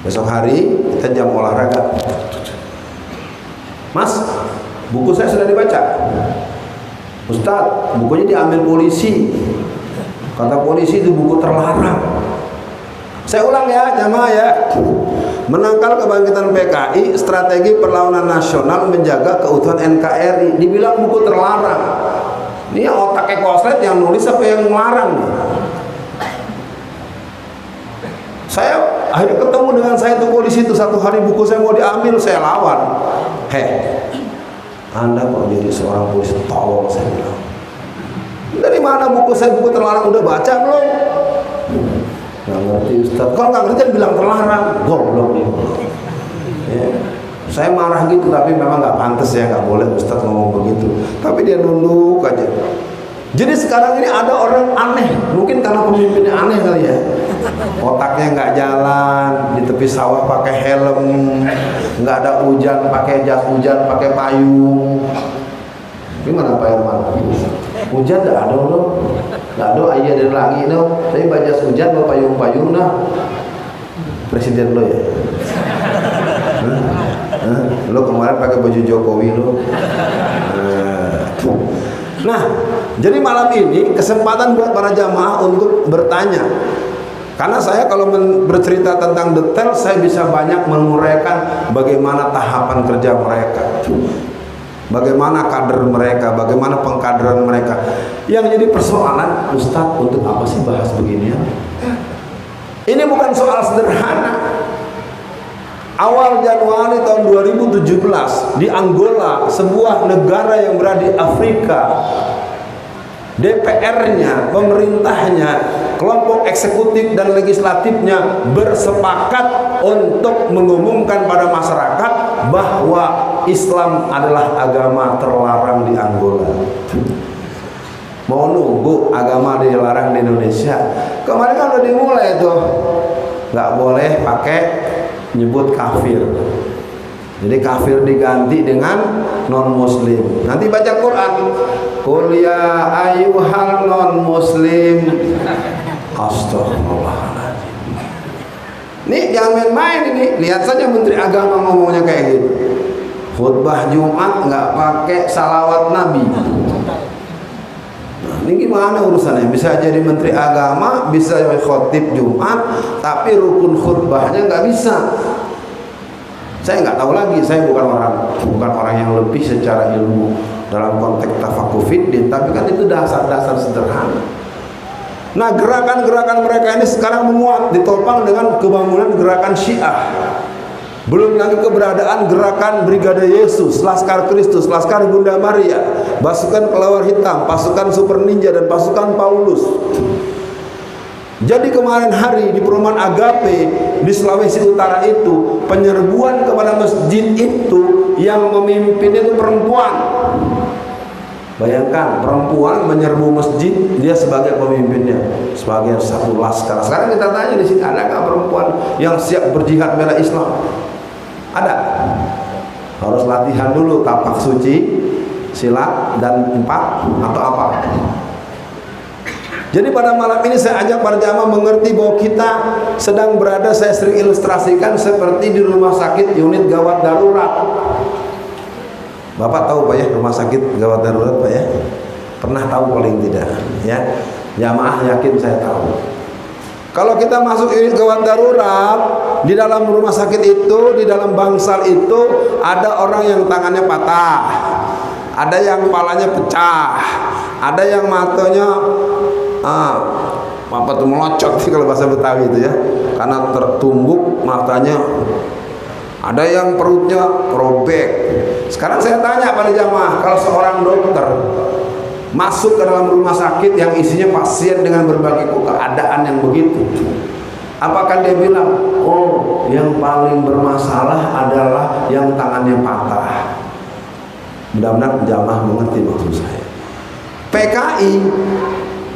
Besok hari kita jam olahraga. Mas, buku saya sudah dibaca. Ustadz, bukunya diambil polisi. Kata polisi itu buku terlarang. Saya ulang ya, jamaah ya. Menangkal Kebangkitan PKI, Strategi Perlawanan Nasional Menjaga Keutuhan NKRI. Dibilang buku terlarang. Ini otaknya koslet yang nulis apa yang melarang nih? Saya akhirnya ketemu dengan saya tuh polisi itu satu hari buku saya mau diambil, saya lawan. Anda kok jadi seorang polisi tolol, saya bilang. Dari mana buku saya, buku terlarang, udah baca belum? Nggak ngerti Ustaz. Kalau nggak ngerti bilang terlarang, goblok nih. Ya. Saya marah gitu, tapi memang nggak pantas ya, nggak boleh Ustaz ngomong begitu. Tapi dia nunduk aja. Jadi sekarang ini ada orang aneh, mungkin karena pemimpinnya aneh kali ya. Otaknya nggak jalan, di tepi sawah pakai helm, nggak ada hujan pakai jas hujan, pakai payung. Gimana Pak Herman? Hujan nggak ada loh, nggak ada ayah dari langit loh. Tapi baca hujan bawa payung-payung nah. Presiden lo ya. Lo kemarin pakai baju Jokowi lo. Nah, jadi malam ini kesempatan buat para jamaah untuk bertanya. Karena saya kalau bercerita tentang detail, saya bisa banyak menguraikan bagaimana tahapan kerja mereka, bagaimana kader mereka, bagaimana pengkaderan mereka. Yang jadi persoalan, Ustadz, untuk apa sih bahas beginian? Ini bukan soal sederhana. Awal Januari tahun 2017 di Angola, sebuah negara yang berada di Afrika, DPR-nya, pemerintahnya, kelompok eksekutif dan legislatifnya bersepakat untuk mengumumkan pada masyarakat bahwa Islam adalah agama terlarang di Angola. Mau nunggu agama dilarang di Indonesia? Kemarin kan udah dimulai tuh, nggak boleh pakai nyebut kafir. Jadi kafir diganti dengan non muslim. Nanti baca Quran, qul ya ayyuhal non muslim. Astagfirullahaladzim. Nih jangan main-main ini. Lihat saja Menteri Agama ngomongnya kayak gitu. Khutbah Jumat nggak pakai salawat Nabi. Nah, ini gimana urusannya? Bisa jadi Menteri Agama, bisa khotib Jumat, tapi rukun khutbahnya nggak bisa. Saya nggak tahu lagi. Saya bukan orang yang lebih secara ilmu dalam konteks tafakuh fiddin, tapi kan itu dasar-dasar sederhana. Nah, gerakan-gerakan mereka ini sekarang menguat, ditopang dengan kebangunan gerakan Syiah. Belum lagi keberadaan gerakan Brigade Yesus, Laskar Kristus, Laskar Bunda Maria, pasukan Kelawar Hitam, pasukan Super Ninja, dan pasukan Paulus. Jadi kemarin hari di perumahan Agape di Sulawesi Utara itu, penyerbuan kepada masjid itu yang memimpin itu perempuan. Bayangkan, perempuan menyerbu masjid, dia sebagai pemimpinnya, sebagai satu laskar. Sekarang kita tanya di sini, ada nggak perempuan yang siap berjihad bela Islam? Ada. Harus latihan dulu tapak suci, silat dan 4 atau apa. Jadi pada malam ini saya ajak para jamaah mengerti bahwa kita sedang berada, saya sering ilustrasikan seperti di rumah sakit unit gawat darurat. Bapak tahu Pak ya rumah sakit gawat darurat Pak ya? Pernah tahu paling tidak ya? Jamaah yakin saya tahu. Kalau kita masuk unit gawat darurat, di dalam rumah sakit itu, di dalam bangsal itu ada orang yang tangannya patah, ada yang kepalanya pecah, ada yang matanya apa tuh melocot sih kalau bahasa Betawi itu ya, karena tertumbuk matanya. Ada yang perutnya robek. Sekarang saya tanya pada jamaah, kalau seorang dokter masuk ke dalam rumah sakit yang isinya pasien dengan berbagai keadaan yang begitu, apakah dia bilang, oh yang paling bermasalah adalah yang tangannya patah? Mudah-mudahan jamaah mengerti maksud saya. PKI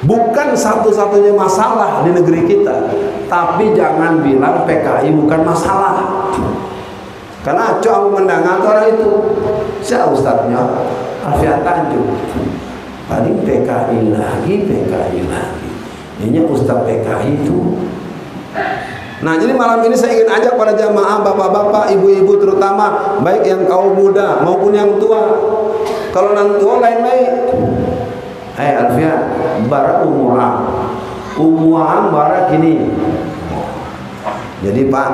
bukan satu-satunya masalah di negeri kita, tapi jangan bilang PKI bukan masalah. Karena coba mendengar orang itu, siapa ustadznya? Alfian Tanjung. Paling PKI lagi. Ini ustadz PKI itu. Nah, jadi malam ini saya ingin ajak para jamaah, bapak-bapak, ibu-ibu terutama, baik yang kaum muda maupun yang tua. Kalau yang tua lain-lain. Alfian, bara umuran bara gini. Jadi Pak,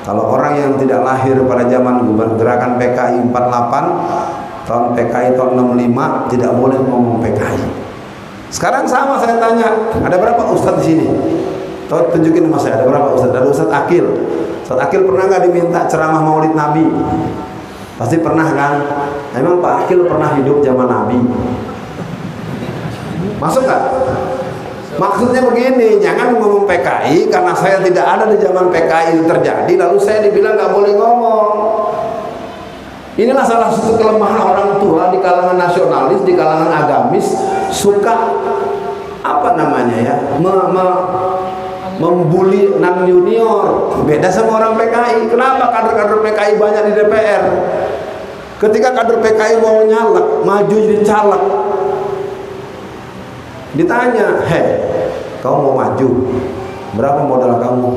kalau orang yang tidak lahir pada zaman gerakan PKI 48, tahun PKI tahun 65, tidak boleh ngomong PKI. Sekarang sama saya tanya, ada berapa ustadz di sini? Tunjukin sama saya, ada berapa ustadz? Ada Ustadz Akil. Ustadz Akil pernah nggak diminta ceramah Maulid Nabi? Pasti pernah kan? Emang Pak Akil pernah hidup zaman Nabi? Masuk nggak? Maksudnya begini, jangan ngomong PKI karena saya tidak ada di zaman PKI itu terjadi, lalu saya dibilang nggak boleh ngomong. Inilah salah satu kelemahan orang tua di kalangan nasionalis, di kalangan agamis, suka apa namanya ya, membuli non junior. Beda sama orang PKI. Kenapa kader-kader PKI banyak di DPR? Ketika kader PKI mau nyalek, maju jadi caleg, ditanya, kamu mau maju, berapa modal kamu?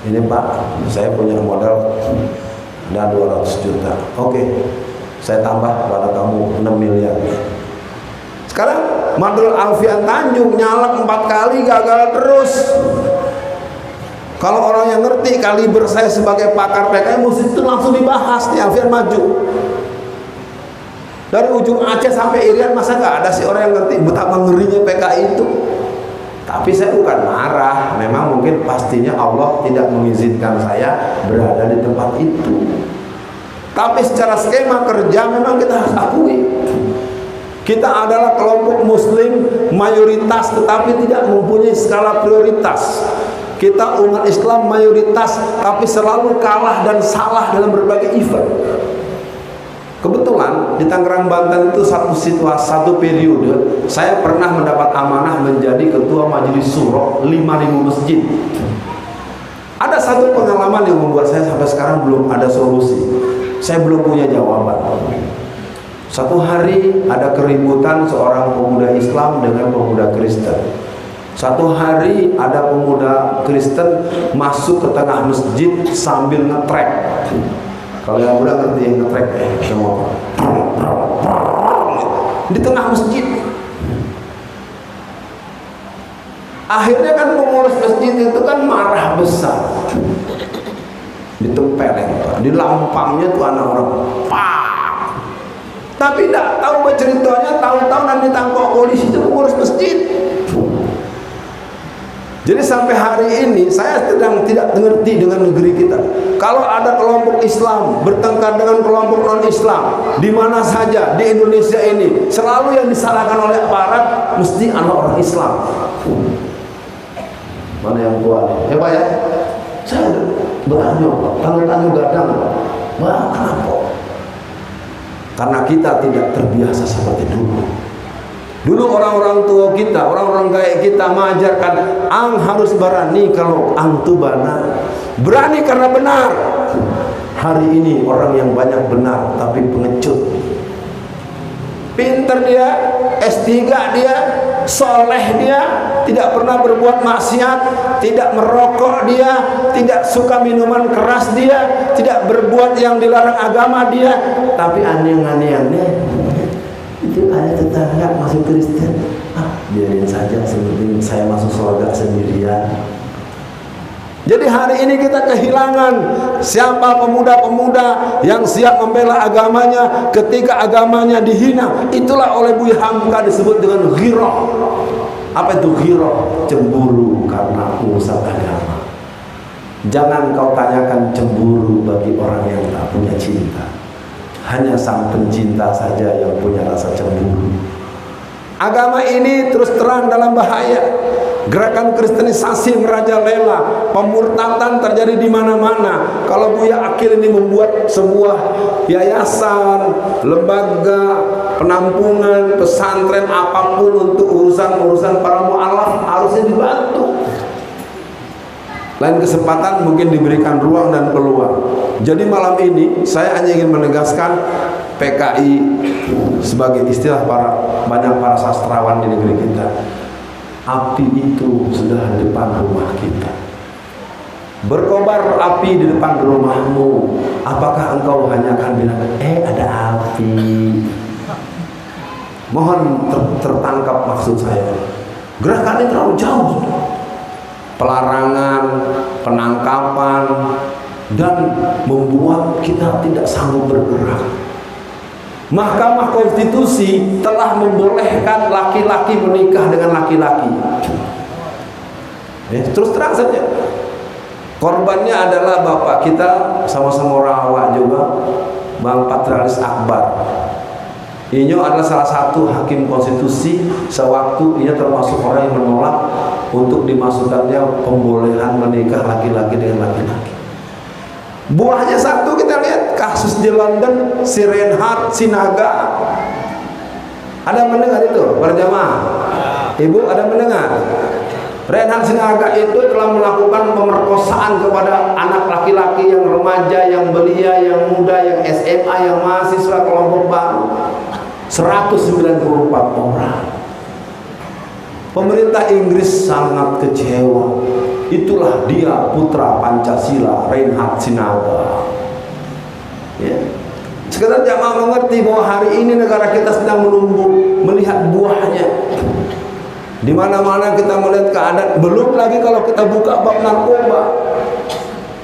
Ini Pak, saya punya modal ada 200 juta. Oke, saya tambah pada kamu 6 miliar. Sekarang Madul Alfian Tanjung nyalek 4 kali gagal terus. Kalau orang yang ngerti kaliber saya sebagai pakar PKI, mesti itu langsung dibahas nih, Alfian maju. Dari ujung Aceh sampai Irian, masa nggak ada sih orang yang ngerti betapa ngerinya PKI itu? Tapi saya bukan marah, memang mungkin pastinya Allah tidak mengizinkan saya berada di tempat itu. Tapi secara skema kerja memang kita harus akui, kita adalah kelompok muslim mayoritas tetapi tidak mempunyai skala prioritas. Kita umat Islam mayoritas tapi selalu kalah dan salah dalam berbagai event. Kebetulan di Tangerang, Banten itu satu periode saya pernah mendapat amanah menjadi ketua majelis syuro 5.000 masjid. Ada satu pengalaman yang membuat saya sampai sekarang belum ada solusi. Saya belum punya jawaban. Satu hari ada keributan seorang pemuda Islam dengan pemuda Kristen. Satu hari ada pemuda Kristen masuk ke tengah masjid sambil ngetrek. Kalau yang muda ngerti yang ngetrek semua. Di tengah masjid. Akhirnya kan pengurus masjid itu kan marah besar. Ditempeleng, dilampangnya tuh anak orang. Pak. Tapi tidak tahu ceritanya, tahu-tahu nanti ditangkap polisi itu pengurus masjid. Jadi sampai hari ini saya sedang tidak mengerti dengan negeri kita. Kalau ada kelompok Islam bertengkar dengan kelompok non-Islam di mana saja di Indonesia ini, selalu yang disalahkan oleh aparat mesti anak orang Islam. Mana yang tua nih? Pak ya? Saya bertanya, tanya gadang, Pak, kenapa? Karena kita tidak terbiasa seperti dulu. Dulu orang-orang tua kita, orang-orang kayak kita mengajarkan ang harus berani kalau ang tu benar. Berani karena benar. Hari ini orang yang banyak benar tapi pengecut. Pinter dia, S3 dia, soleh dia, tidak pernah berbuat maksiat, tidak merokok dia, tidak suka minuman keras dia, tidak berbuat yang dilarang agama dia, tapi aneh-aneh itu ada tetangga masuk Kristen, biarin saja, seperti saya masuk surga sendirian. Jadi hari ini kita kehilangan siapa pemuda-pemuda yang siap membela agamanya ketika agamanya dihina. Itulah oleh Buya Hamka disebut dengan ghirah. Apa itu ghirah? Cemburu karena urusan agama. Jangan kau tanyakan cemburu bagi orang yang tak punya cinta. Hanya sang pencinta saja yang punya rasa cemburu. Agama ini terus terang dalam bahaya. Gerakan kristenisasi merajalela, pemurtadan terjadi di mana-mana. Kalau Buya Akil ini membuat sebuah yayasan, lembaga, penampungan, pesantren, apapun untuk urusan-urusan para mu'alaf harusnya dibantu. Lain kesempatan mungkin diberikan ruang dan peluang. Jadi malam ini saya hanya ingin menegaskan PKI sebagai istilah banyak para sastrawan di negeri kita. Api itu sudah di depan rumah kita. Berkobar api di depan rumahmu. Apakah engkau hanya akan bilang, ada api? Mohon tertangkap maksud saya. Gerakan ini terlalu jauh. Pelarangan, penangkapan, dan membuat kita tidak sanggup bergerak. Mahkamah Konstitusi telah membolehkan laki-laki menikah dengan laki-laki. Terus terang saja. Korbannya adalah bapak kita, sama-sama orang awak juga, Bang Patrialis Akbar. Inyo adalah salah satu hakim konstitusi. Sewaktu ia termasuk orang yang menolak untuk dimasukkannya pembolehan menikah laki-laki dengan laki-laki. Buahnya satu, kita lihat kasus di London, si Reinhard Sinaga. Ada mendengar itu para jamaah? Ibu ada mendengar? Reinhard Sinaga itu telah melakukan pemerkosaan kepada anak laki-laki yang remaja, yang belia, yang muda, yang SMA, yang mahasiswa kelompok baru. 194 orang. Pemerintah Inggris sangat kecewa. Itulah dia putra Pancasila, Reinhard Sinaga. Ya. Sekedar jamaah mengerti bahwa hari ini negara kita sedang menunggu melihat buahnya. Di mana-mana kita melihat keadaan. Belum lagi kalau kita buka bab narkoba.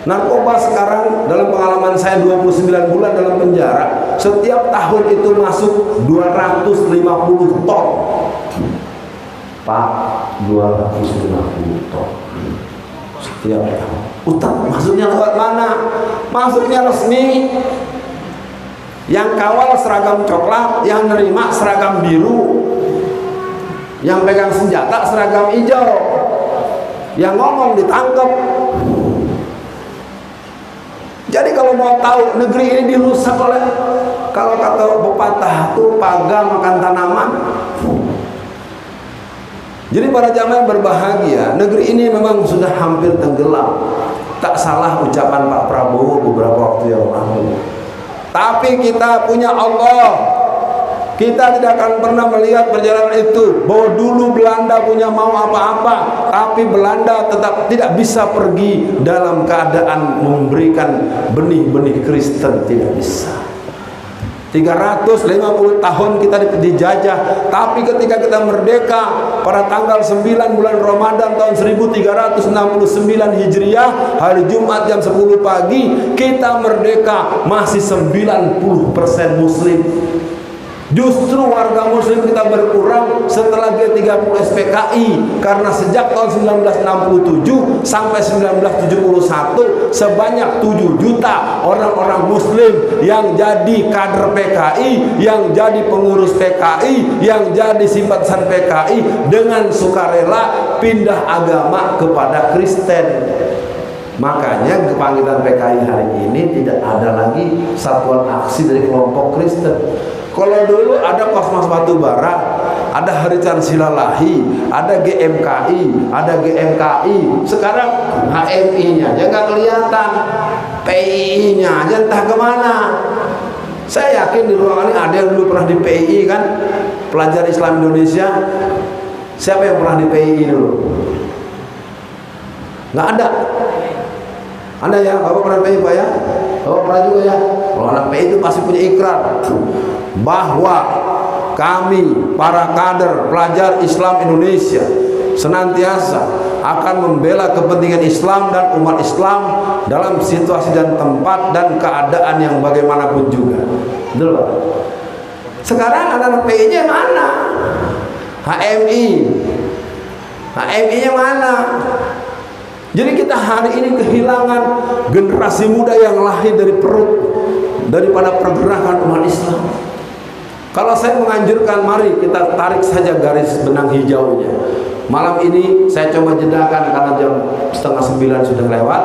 Narkoba sekarang dalam pengalaman saya 29 bulan dalam penjara, setiap tahun itu masuk 250 ton. Pak, 250 ton setiap tahun. Utang masuknya lewat mana? Masuknya resmi. Yang kawal seragam coklat, yang nerima seragam biru, yang pegang senjata seragam hijau, yang ngomong ditangkap. Jadi kalau mau tahu negeri ini dirusak oleh, kalau kata pepatah itu paga makan tanaman. Jadi para jamaah yang berbahagia, negeri ini memang sudah hampir tenggelam. Tak salah ucapan Pak Prabowo beberapa waktu yang lalu. Tapi kita punya Allah. Kita tidak akan pernah melihat perjalanan itu, bahwa dulu Belanda punya mau apa-apa, tapi Belanda tetap tidak bisa pergi dalam keadaan memberikan benih-benih Kristen, tidak bisa. 350 tahun kita dijajah, tapi ketika kita merdeka pada tanggal 9 bulan Ramadan tahun 1369 Hijriah, hari Jumat jam 10 pagi, kita merdeka masih 90% Muslim. Justru warga muslim kita berkurang setelah G30 SPKI, karena sejak tahun 1967 sampai 1971 sebanyak 7 juta orang-orang muslim yang jadi kader PKI, yang jadi pengurus PKI, yang jadi simpatisan PKI dengan sukarela pindah agama kepada Kristen. Makanya kebangkitan PKI hari ini tidak ada lagi satuan aksi dari kelompok Kristen. Kalau dulu ada Kosmas Batubara, ada Harican Silalahi, ada GMKI, ada GMKI. Sekarang HMI-nya aja nggak kelihatan, PII-nya aja entah kemana. Saya yakin di ruangan ini ada yang dulu pernah di PII kan, pelajar Islam Indonesia. Siapa yang pernah di PII dulu? Nggak ada. Anda ya, Bapak pernah PII Pak ya? Bapak pernah juga ya? Kalau anak PII itu pasti punya ikrar bahwa kami para kader pelajar Islam Indonesia senantiasa akan membela kepentingan Islam dan umat Islam dalam situasi dan tempat dan keadaan yang bagaimanapun juga. Betul Pak? Sekarang anak PII-nya mana? HMI-nya mana? Jadi kita hari ini kehilangan generasi muda yang lahir dari perut daripada pergerakan umat Islam. Kalau saya menganjurkan, mari kita tarik saja garis benang hijaunya. Malam ini saya coba jedakan karena jam 8:30 sudah lewat.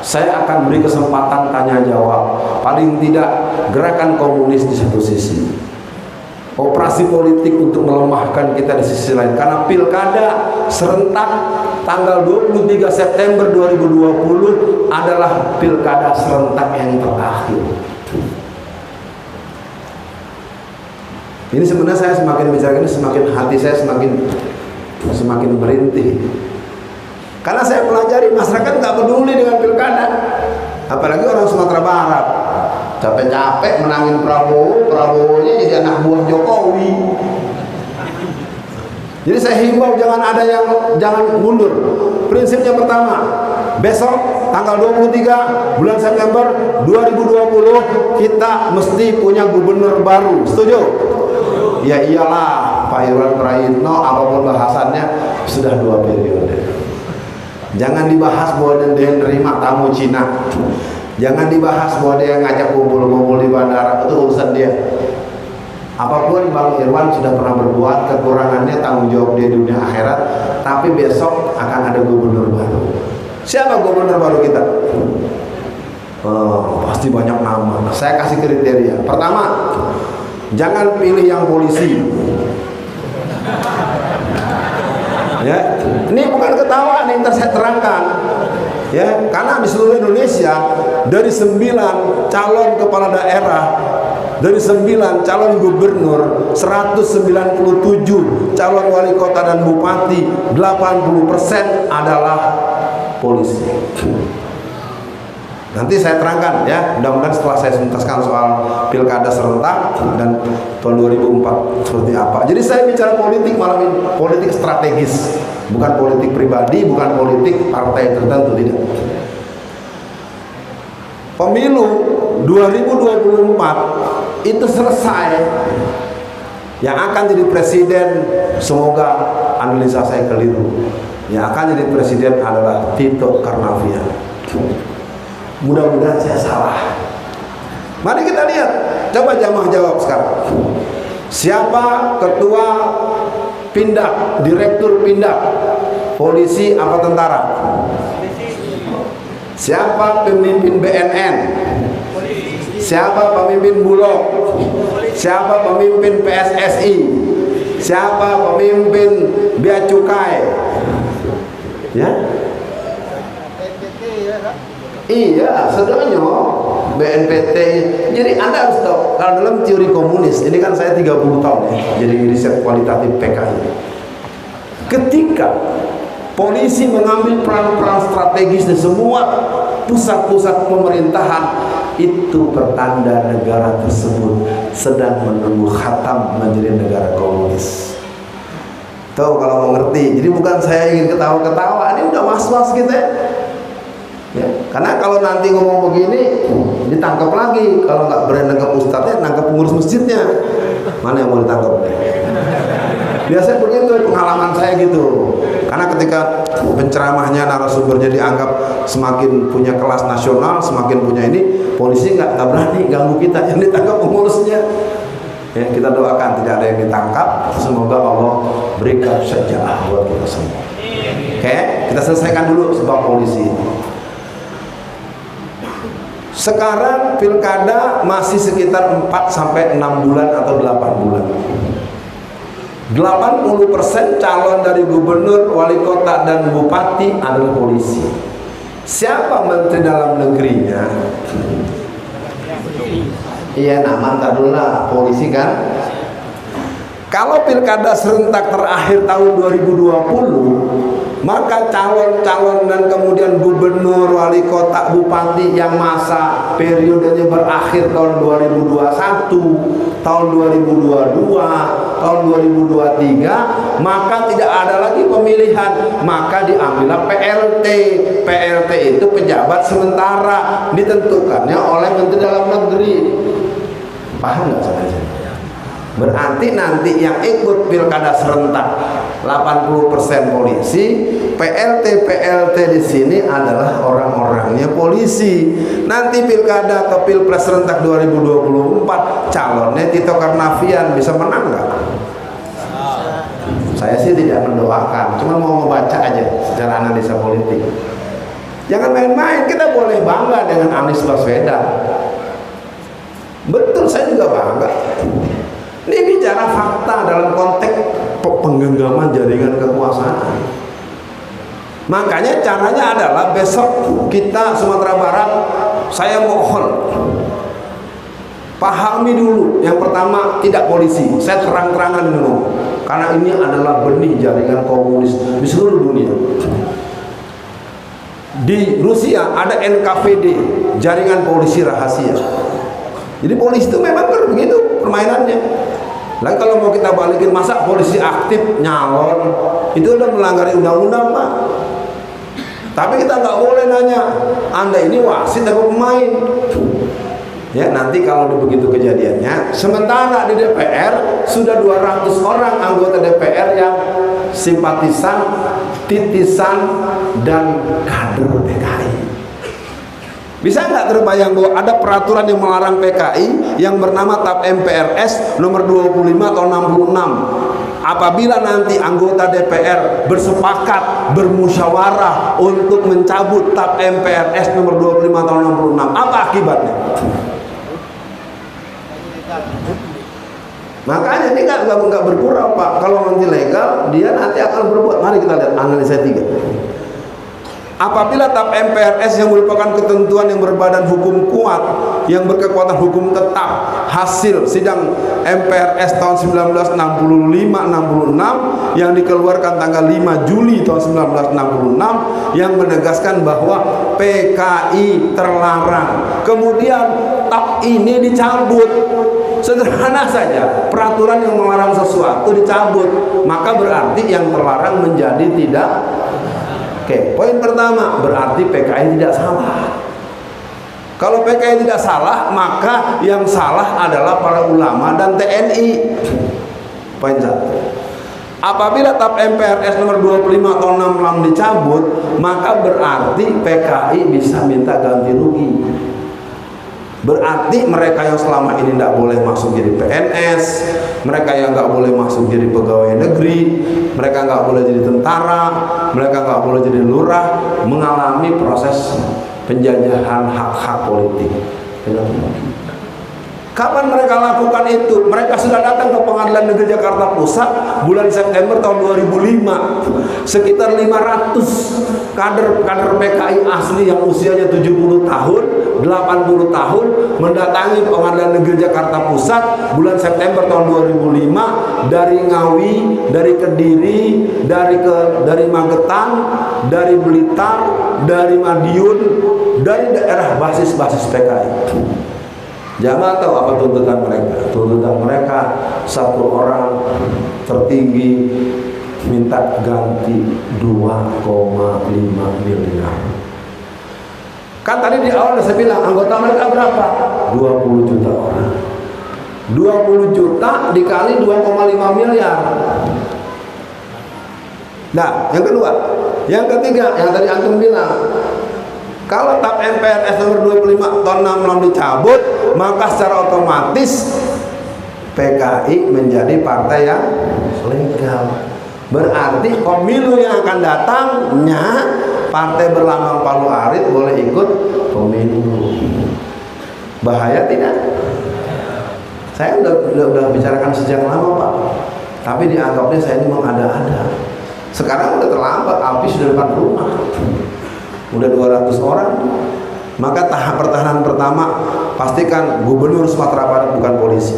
Saya akan beri kesempatan tanya jawab. Paling tidak gerakan komunis di satu sisi, operasi politik untuk melemahkan kita di sisi lain. Karena pilkada serentak tanggal 23 September 2020 adalah pilkada serentak yang terakhir. Ini sebenarnya saya semakin bicara ini, semakin hati saya semakin merintih. Karena saya pelajari masyarakat nggak peduli dengan pilkada, apalagi orang Sumatera Barat. Capek-capek menangin Prabowo-nya jadi anak buah Jokowi. Jadi saya himbau jangan mundur. Prinsipnya pertama, besok tanggal 23 bulan September 2020 kita mesti punya gubernur baru. Setuju? Ya iyalah, Pak Irwan Prayitno apapun bahasannya sudah 2 periode. Jangan dibahas bahwa dia nerima tamu Cina. Jangan dibahas bahwa dia ngajak kumpul-kumpul di bandara, itu urusan dia. Apapun Bang Irwan sudah pernah berbuat, kekurangannya tanggung jawab dia di dunia akhirat. Tapi besok akan ada gubernur baru. Siapa gubernur baru kita? Pasti banyak nama. Saya kasih kriteria. Pertama, jangan pilih yang polisi. Ya, ini bukan ketawa nih, ntar saya terangkan. Ya, karena di seluruh Indonesia dari 9 calon kepala daerah, dari 9 calon gubernur, 197 calon wali kota dan bupati, 80% adalah polisi. Nanti saya terangkan ya, mudah-mudahan setelah saya tuntaskan soal pilkada serentak dan tahun 2004 seperti apa. Jadi saya bicara politik malam ini, politik strategis, bukan politik pribadi, bukan politik partai tertentu, tidak. Pemilu 2024 itu selesai. Yang akan jadi presiden, semoga analisa saya keliru, yang akan jadi presiden adalah Tito Karnavian. Mudah-mudahan saya salah. Mari kita lihat. Coba jamaah jawab sekarang. Siapa ketua Pindad, direktur Pindad? Polisi apa tentara? Siapa pemimpin BNN? Siapa pemimpin Bulog? Siapa pemimpin PSSI? Siapa pemimpin Bea Cukai? Ya? Iya, sedoyo. BNPT. Jadi Anda harus tahu, kalau dalam teori komunis, ini kan saya 30 tahun ya, jadi riset kualitatif PKI. Ketika polisi mengambil peran-peran strategis di semua pusat-pusat pemerintahan, itu pertanda negara tersebut sedang menunggu khatam menjadi negara komunis. Tahu kalau mau ngerti. Jadi bukan saya ingin ketawa-ketawa, ini udah was-was kita ya. Karena kalau nanti ngomong begini ditangkap lagi, kalau nggak berani nangkap ustadznya, nangkap pengurus masjidnya. Mana yang mau ditangkap? Biasanya begitu, pengalaman saya gitu. Karena ketika penceramahnya, narasumbernya dianggap semakin punya kelas nasional, semakin punya ini, polisi nggak berani ganggu kita, yang ditangkap pengurusnya. Ya, kita doakan tidak ada yang ditangkap. Semoga Allah berikan syajaah buat kita semua. Oke, kita selesaikan dulu sebab polisi. Sekarang pilkada masih sekitar 4 sampai 6 bulan atau 8 bulan. 80% calon dari gubernur, wali kota dan bupati adalah polisi. Siapa menteri dalam negerinya? Iya, nama dulu lah, polisi kan. Kalau pilkada serentak terakhir tahun 2020, maka calon-calon dan kemudian gubernur, wali kota, bupati yang masa periodenya berakhir tahun 2021, tahun 2022, tahun 2023, maka tidak ada lagi pemilihan, maka diambillah PLT. PLT itu pejabat sementara, ditentukannya oleh Menteri Dalam Negeri. Paham nggak saudara? Berarti nanti yang ikut pilkada serentak 80% polisi, PLT di sini adalah orang-orangnya polisi. Nanti pilkada atau pilpres serentak 2024 calonnya Tito Karnavian bisa menang nggak? Saya sih tidak mendoakan, cuma mau membaca aja secara analisa politik. Jangan main-main, kita boleh bangga dengan Anies Baswedan. Betul, saya juga bangga. Ini bicara fakta dalam konteks penggenggaman jaringan kekuasaan. Makanya caranya adalah besok kita Sumatera Barat, saya mohon pahami dulu. Yang pertama, tidak polisi. Saya terang-terangan dulu, karena ini adalah benih jaringan komunis di seluruh dunia. Di Rusia ada NKVD, jaringan polisi rahasia. Jadi polisi itu memang begitu permainannya. Lagi kalau mau kita balikin, masa polisi aktif nyalon, itu udah melanggar undang-undang, Pak. Tapi kita nggak boleh nanya, Anda ini wasit atau pemain? Ya, nanti kalau begitu kejadiannya, sementara di DPR sudah 200 orang anggota DPR yang simpatisan, titisan, dan kader PKI. Bisa nggak terbayang bahwa ada peraturan yang melarang PKI yang bernama TAP MPRS nomor 25 tahun 66. Apabila nanti anggota DPR bersepakat, bermusyawarah untuk mencabut TAP MPRS nomor 25 tahun 66, apa akibatnya? Makanya ini nggak berkurang, Pak. Kalau nanti legal, dia nanti akan berbuat. Mari kita lihat analisa 3. Apabila TAP MPRS yang merupakan ketentuan yang berbadan hukum kuat, yang berkekuatan hukum tetap, hasil sidang MPRS tahun 1965-66 yang dikeluarkan tanggal 5 Juli tahun 1966 yang menegaskan bahwa PKI terlarang. Kemudian TAP ini dicabut. Sederhana saja, peraturan yang melarang sesuatu dicabut, maka berarti yang terlarang menjadi tidak. Oke, poin pertama, berarti PKI tidak salah. Kalau PKI tidak salah, maka yang salah adalah para ulama dan TNI. Poin 1. Apabila TAP MPRS nomor 25 tahun 66 dicabut, maka berarti PKI bisa minta ganti rugi. Berarti mereka yang selama ini tidak boleh masuk jadi PNS, mereka yang nggak boleh masuk jadi pegawai negeri, mereka nggak boleh jadi tentara, mereka nggak boleh jadi lurah, mengalami proses penjajahan hak-hak politik. Kapan mereka lakukan itu? Mereka sudah datang ke Pengadilan Negeri Jakarta Pusat bulan September tahun 2005. Sekitar 500 kader PKI asli yang usianya 70 tahun, 80 tahun mendatangi Pengadilan Negeri Jakarta Pusat bulan September tahun 2005 dari Ngawi, dari Kediri, dari Magetan, dari Blitar, dari Madiun, dari daerah basis-basis PKI. Jangan tahu apa tuntutan mereka. Tuntutan mereka satu orang tertinggi minta ganti 2,5 miliar. Kan tadi di awal saya bilang anggota mereka berapa? 20 juta orang. 20 juta dikali 2,5 miliar. Nah, yang kedua, yang ketiga, yang tadi antum bilang, kalau TAP MPRS nomor 25 tahun 66 dicabut, maka secara otomatis PKI menjadi partai yang legal. Berarti pemilu yang akan datangnya partai berlambang Palu Arit boleh ikut pemilu. Bahaya tidak? Saya udah bicarakan sejak lama, Pak. Tapi dianggapnya saya ini mengada-ada. Sekarang udah terlambat, api sudah depan rumah. Udah 200 orang. Maka tahap pertahanan pertama, pastikan gubernur Sumatera Barat bukan polisi.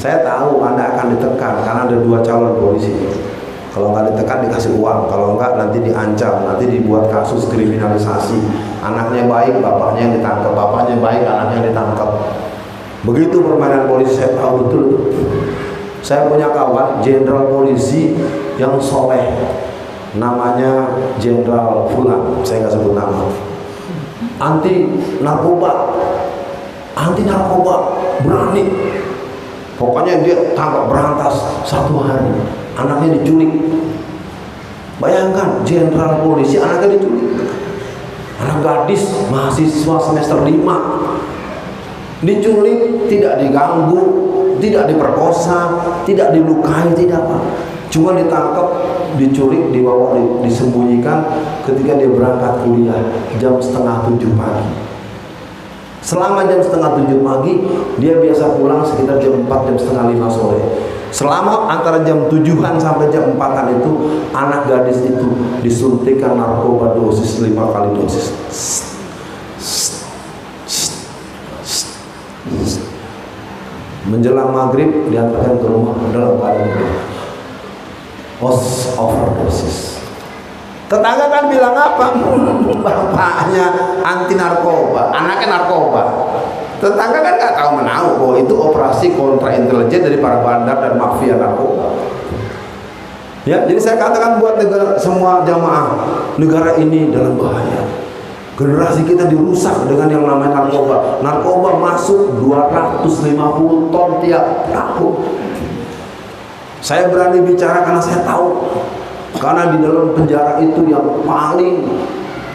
Saya tahu Anda akan ditekan karena ada 2 calon polisi. Kalau nggak ditekan dikasih uang, kalau nggak nanti diancam, nanti dibuat kasus kriminalisasi. Anaknya baik, bapaknya yang ditangkap, bapaknya baik, anaknya yang ditangkap. Begitu permainan polisi, saya tahu betul. Saya punya kawan jenderal polisi yang soleh, namanya Jenderal Fulan, saya nggak sebut nama. Anti narkoba, berani. Pokoknya dia tangkap berantas 1 hari, anaknya diculik. Bayangkan jenderal polisi anaknya diculik. Anak gadis mahasiswa semester 5 diculik, tidak diganggu, tidak diperkosa, tidak dilukai, tidak apa. Cuma ditangkap, diculik, dibawa, disembunyikan ketika dia berangkat kuliah jam 6:30 pagi. Selama jam 6:30 pagi, dia biasa pulang sekitar jam 4, jam 4:30 sore. Selama antara jam 7-an sampai jam 4-an itu, anak gadis itu disuntikan narkoba dosis 5 kali dosis. Menjelang maghrib, diantarkan ke rumah dalam keadaan overdosis. Tetangga kan bilang apa? Bapaknya anti narkoba, anaknya narkoba. Tetangga kan nggak tahu menahu bahwa itu operasi kontra intelijen dari para bandar dan mafia narkoba. Ya, jadi saya katakan buat negara, semua jamaah, negara ini dalam bahaya. Generasi kita dirusak dengan yang namanya narkoba. Narkoba masuk 250 ton tiap tahun. Saya berani bicara karena saya tahu. Karena di dalam penjara itu yang paling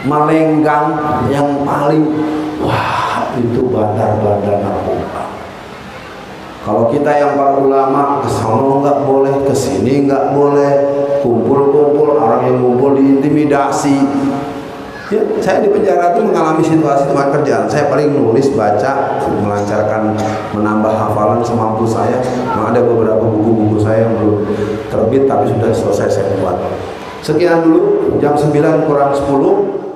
melenggang, yang paling wah, itu bandar-bandar narkoba. Kalau kita yang para ulama kesana nggak boleh, kesini nggak boleh, kumpul-kumpul, orang yang kumpul diintimidasi. Ya, saya di penjara itu mengalami situasi tempat kerjaan. Saya paling nulis, baca, melancarkan, menambah hafalan semampu saya. Nah, ada beberapa buku-buku saya yang belum terbit tapi sudah selesai saya buat. Sekian dulu, jam 9 kurang 10.